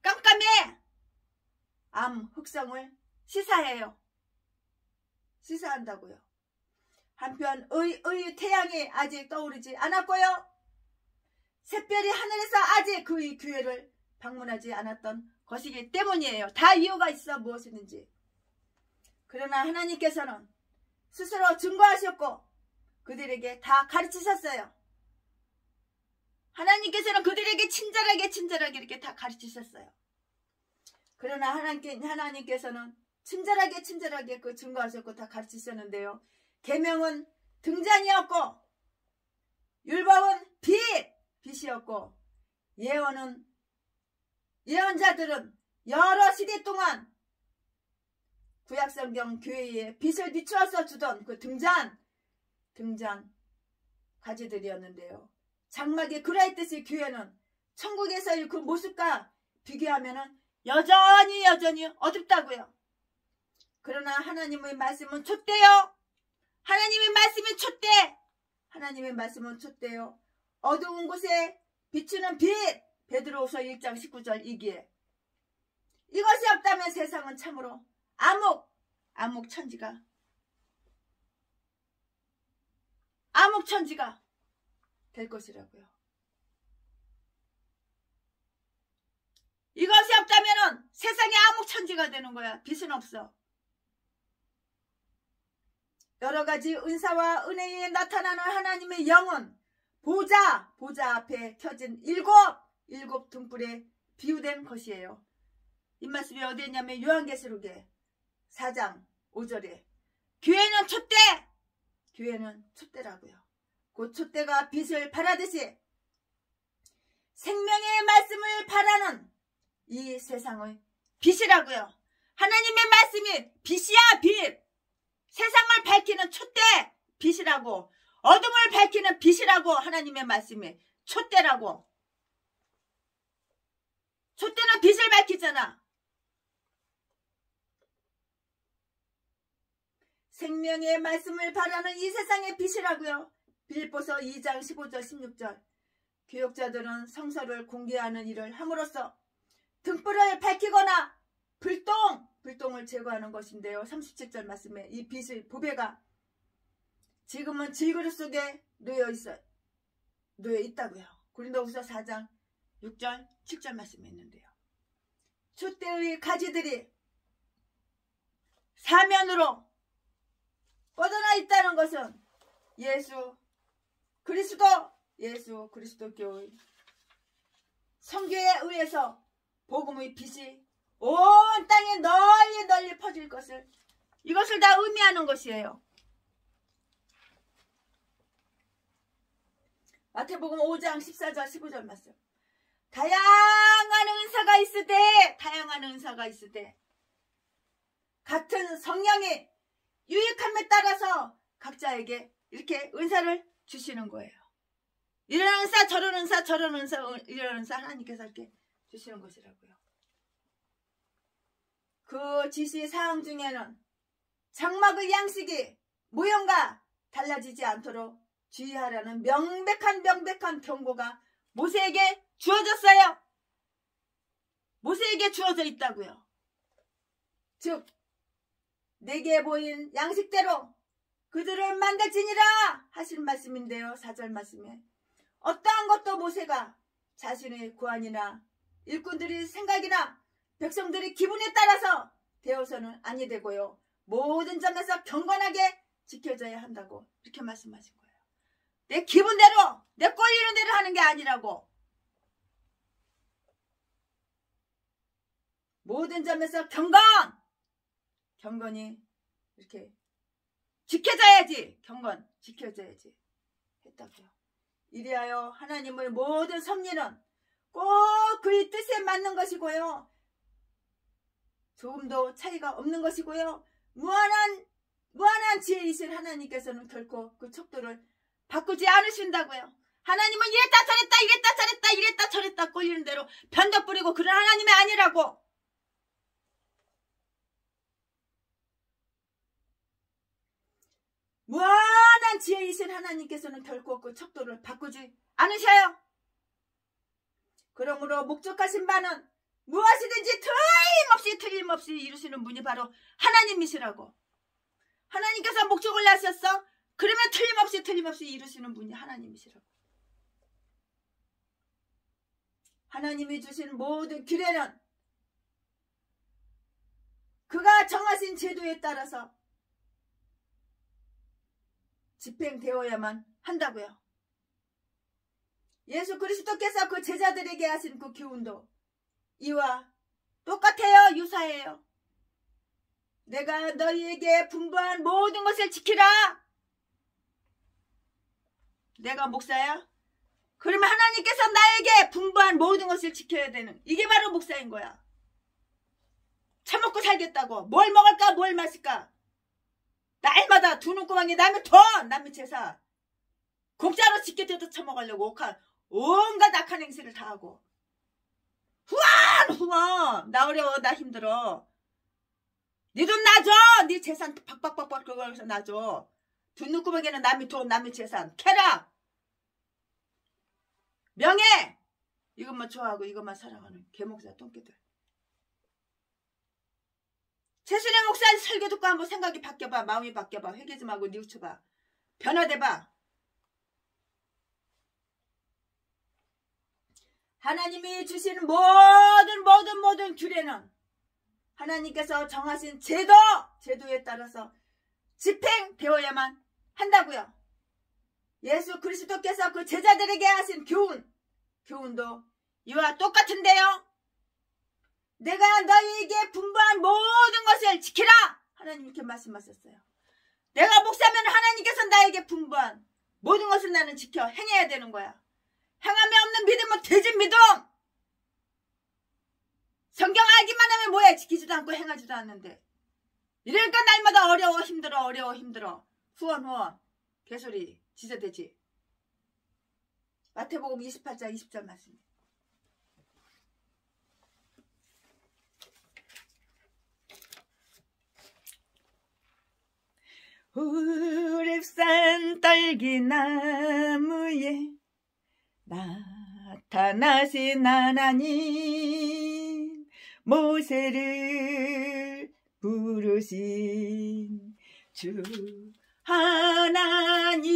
깜깜해 암흑성을 시사해요. 시사한다고요. 한편 의 태양이 아직 떠오르지 않았고요. 샛별이 하늘에서 아직 그의 교회를 방문하지 않았던 것이기 때문이에요. 다 이유가 있어 무엇이든지. 그러나 하나님께서는 스스로 증거하셨고 그들에게 다 가르치셨어요. 하나님께서는 그들에게 친절하게 이렇게 다 가르치셨어요. 그러나 하나님께서는 친절하게 그 증거하셨고 다 가르치셨는데요. 계명은 등잔이었고 율법은 빛이었고 예언자들은 여러 시대 동안 구약성경 교회에 빛을 비추어서 주던 그 등잔 가지들이었는데요. 장막에 그라했듯이 교회는 천국에서의 그 모습과 비교하면 여전히 어둡다고요. 그러나 하나님의 말씀은 촛대요. 하나님의 말씀은 촛대요. 어두운 곳에 비추는 빛. 베드로후서 1장 19절 이기에. 이것이 없다면 세상은 참으로 암흑천지가 될 것이라고요. 이것이 없다면 세상이 암흑천지가 되는 거야. 빛은 없어. 여러 가지 은사와 은혜에 나타나는 하나님의 영은 보좌 앞에 켜진 일곱 등불에 비유된 것이에요. 이 말씀이 어디에 있냐면 요한계시록에 4장 5절에 교회는 촛대라고요. 그 촛대가 빛을 발하듯이 생명의 말씀을 발하는 이 세상의 빛이라고요. 하나님의 말씀이 빛이야 빛. 세상을 밝히는 촛대 빛이라고, 어둠을 밝히는 빛이라고 하나님의 말씀에 촛대라고. 촛대는 빛을 밝히잖아. 생명의 말씀을 바라는 이 세상의 빛이라고요. 빌립보서 2장 15절 16절. 교역자들은 성서를 공개하는 일을 함으로써 등불을 밝히거나 불똥을 제거하는 것인데요. 37절 말씀에 이 빛의 보배가 지금은 질그릇 속에 놓여 있다고요. 고린도후서 4장 6절 7절 말씀에 있는데요. 촛대의 가지들이 사면으로 뻗어나 있다는 것은 예수 그리스도 교회 성교에 의해서 복음의 빛이 온 땅에 널리 퍼질 것을, 이것을 다 의미하는 것이에요. 마태복음 5장 14절 15절 말씀. 다양한 은사가 있으되 같은 성령이 유익함에 따라서 각자에게 이렇게 은사를 주시는 거예요. 이런 은사 저런 은사 이런 은사 하나님께서 이렇게 주시는 것이라고요. 그 지시 사항 중에는 장막의 양식이 모형과 달라지지 않도록 주의하라는 명백한 경고가 모세에게 주어졌어요. 모세에게 주어져 있다고요. 즉 내게 보인 양식대로 그들을 만들지니라 하신 말씀인데요. 4절 말씀에 어떠한 것도 모세가 자신의 고안이나 일꾼들의 생각이나 백성들의 기분에 따라서 되어서는 아니 되고요. 모든 점에서 경건하게 지켜져야 한다고 이렇게 말씀하신 거예요. 내 기분대로 내 꼴리는 대로 하는 게 아니라고. 모든 점에서 경건이 이렇게 지켜져야지. 지켜져야지 했다고요. 이리하여 하나님의 모든 섭리는 꼭 그의 뜻에 맞는 것이고요. 조금도 차이가 없는 것이고요. 무한한 지혜이신 하나님께서는 결코 그 척도를 바꾸지 않으신다고요. 하나님은 이랬다 저랬다 꼴리는 대로 변덕 부리고 그런 하나님이 아니라고. 무한한 지혜이신 하나님께서는 결코 그 척도를 바꾸지 않으셔요. 그러므로 목적하신 바는 무엇이든지 틀림없이 이루시는 분이 바로 하나님이시라고. 하나님께서 목적을 내셨어? 그러면 틀림없이 이루시는 분이 하나님이시라고. 하나님이 주신 모든 규례는 그가 정하신 제도에 따라서 집행되어야만 한다고요. 예수 그리스도께서 그 제자들에게 하신 그 교훈도 이와 똑같아요. 유사해요. 내가 너희에게 분부한 모든 것을 지키라. 내가 목사야? 그러면 하나님께서 나에게 분부한 모든 것을 지켜야 되는, 이게 바로 목사인 거야. 처먹고 살겠다고 뭘 먹을까 뭘 마실까, 날마다 두 눈구멍에 남의 돈 남의 재산 공짜로 지켜줘도 처먹으려고 온갖 악한 행세를 다 하고, 후원 나 어려워 나 힘들어, 네 돈 놔줘, 네 재산 박박박박 그거에서 놔줘, 두 눈구멍에는 남의 돈 남의 재산 캐라, 명예 이것만 좋아하고 이것만 사랑하는 개목사 똥개들. 최순애 목사 설교 듣고 한번 생각이 바뀌어봐. 마음이 바뀌어봐. 회개 좀 하고 뉘우쳐봐. 변화돼봐. 하나님이 주신 모든 규례는 하나님께서 정하신 제도에 따라서 집행되어야만 한다고요. 예수 그리스도께서 그 제자들에게 하신 교훈도 이와 똑같은데요. 내가 너희에게 분부한 모든 것을 지키라. 하나님 이렇게 말씀하셨어요. 내가 목사면 하나님께서 나에게 분부한 모든 것을 나는 지켜 행해야 되는 거야. 행함이 없는 믿음은 돼지 믿음. 성경 알기만 하면 뭐야, 지키지도 않고 행하지도 않는데. 이러니까 날마다 어려워 힘들어 후원 개소리 지저대지. 마태복음 28장 20절 말씀. 후렙산 딸기나무에 나타나신 하나님, 모세를 부르신 주 하나님,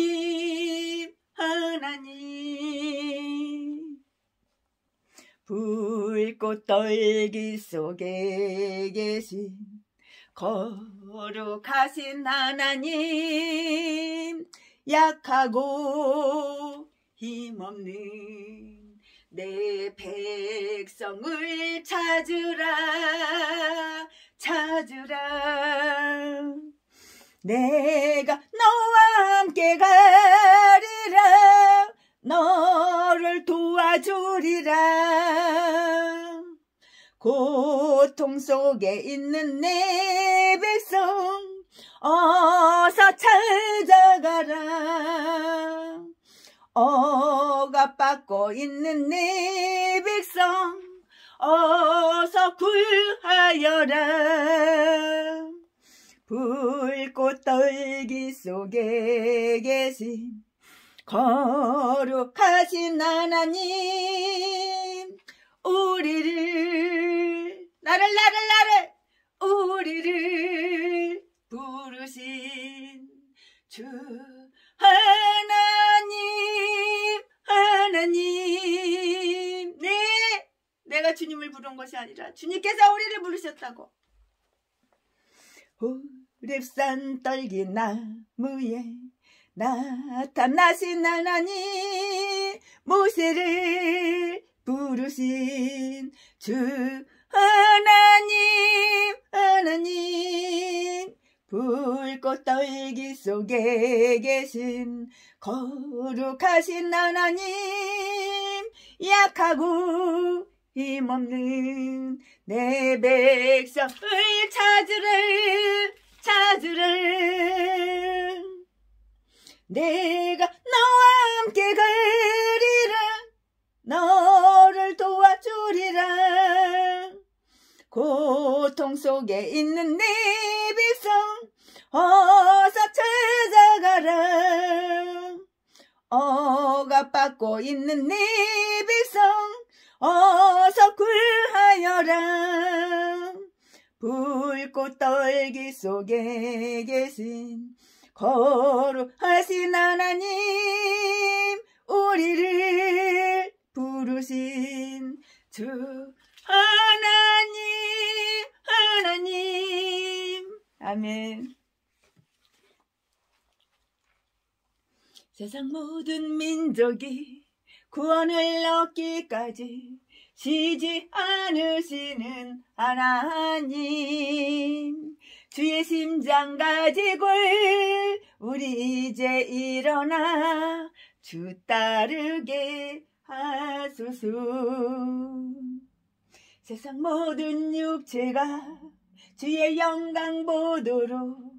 불꽃 떨기 속에 계신 거룩하신 하나님, 약하고 힘없는 내 백성을 찾으라. 내가 너와 함께 가리라. 너를 도와주리라. 고통 속에 있는 내 백성 어서 찾아가라. 억압받고 있는 내 백성 어서 구하여라. 불꽃 떨기 속에 계신 거룩하신 하나님, 우리를 우리를 부르신 주 하나님. 네, 내가 주님을 부른 것이 아니라 주님께서 우리를 부르셨다고. 호렙산 떨기나무에 나타나신 하나님, 모세를 부르신 주 하나님, 불꽃 떨기 속에 계신 거룩하신 하나님, 약하고 힘없는 내 백성을 찾으라. 내가 너와 함께 가리라. 너를 도와주리라. 고통 속에 있는 내 백성 어서 찾아가라. 억압받고 있는 내 백성 어서 구하여라. 불꽃 떨기 속에 계신 거룩하신 하나님, 우리를 부르신 주 하나님. 아멘. 세상 모든 민족이 구원을 얻기까지 쉬지 않으시는 하나님, 주의 심장 가지고 우리 이제 일어나 주 따르게 하소서. 세상 모든 육체가 주의 영광 보도록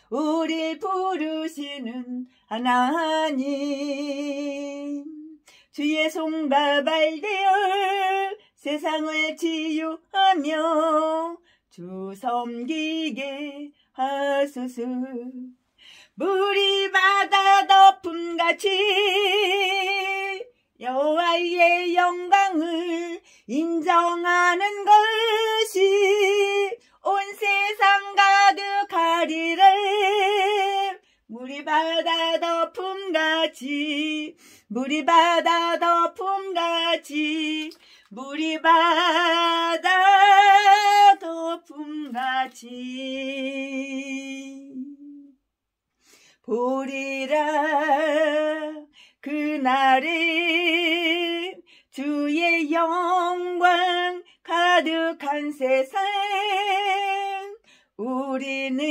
우릴 부르시는 하나님, 주의 손과 발 되어 세상을 치유하며 주 섬기게 하소서. 물이 바다 덮음같이 여호와의 영광을 인정하는 것이 온 세상 가득하리라. 물이 바다 덮음같이, 물이 바다 덮음같이, 물이 바다 덮음같이 보리라. 그날에 주의 영광 가득한 세상 우리는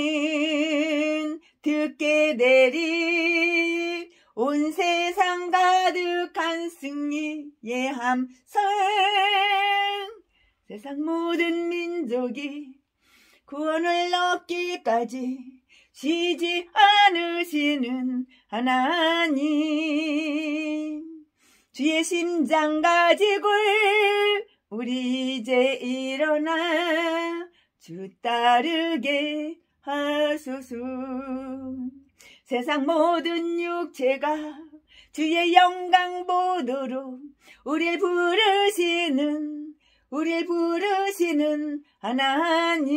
듣게 되리. 온 세상 가득한 승리의 함성. 세상 모든 민족이 구원을 얻기까지 쉬지 않으시는 하나님, 주의 심장 가지고 우리 이제 일어나 주 따르게 하소서. 세상 모든 육체가 주의 영광 보도록 우릴 부르시는 하나님,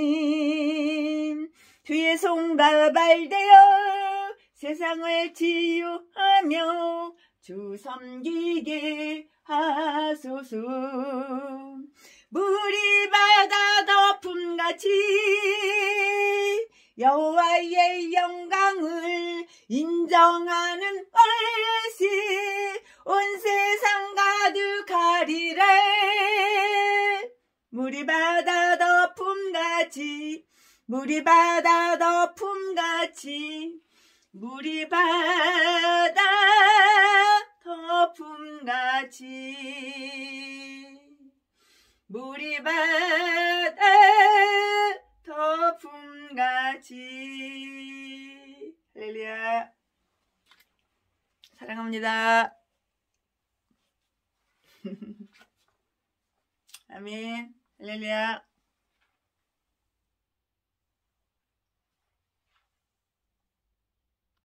주의 손과 발 되어 세상을 치유하며 주 섬기게 하소서. 물이 바다 덮음같이 여호와의 영광을 인정하는 얼씨 온 세상 가득하리래. 물이 바다 덮음같이, 물이 바다 덮음같이, 물이 바다 덮음같이, 물이 바다 덮음같이. 할렐루야. 사랑합니다. 아멘. 할렐루야.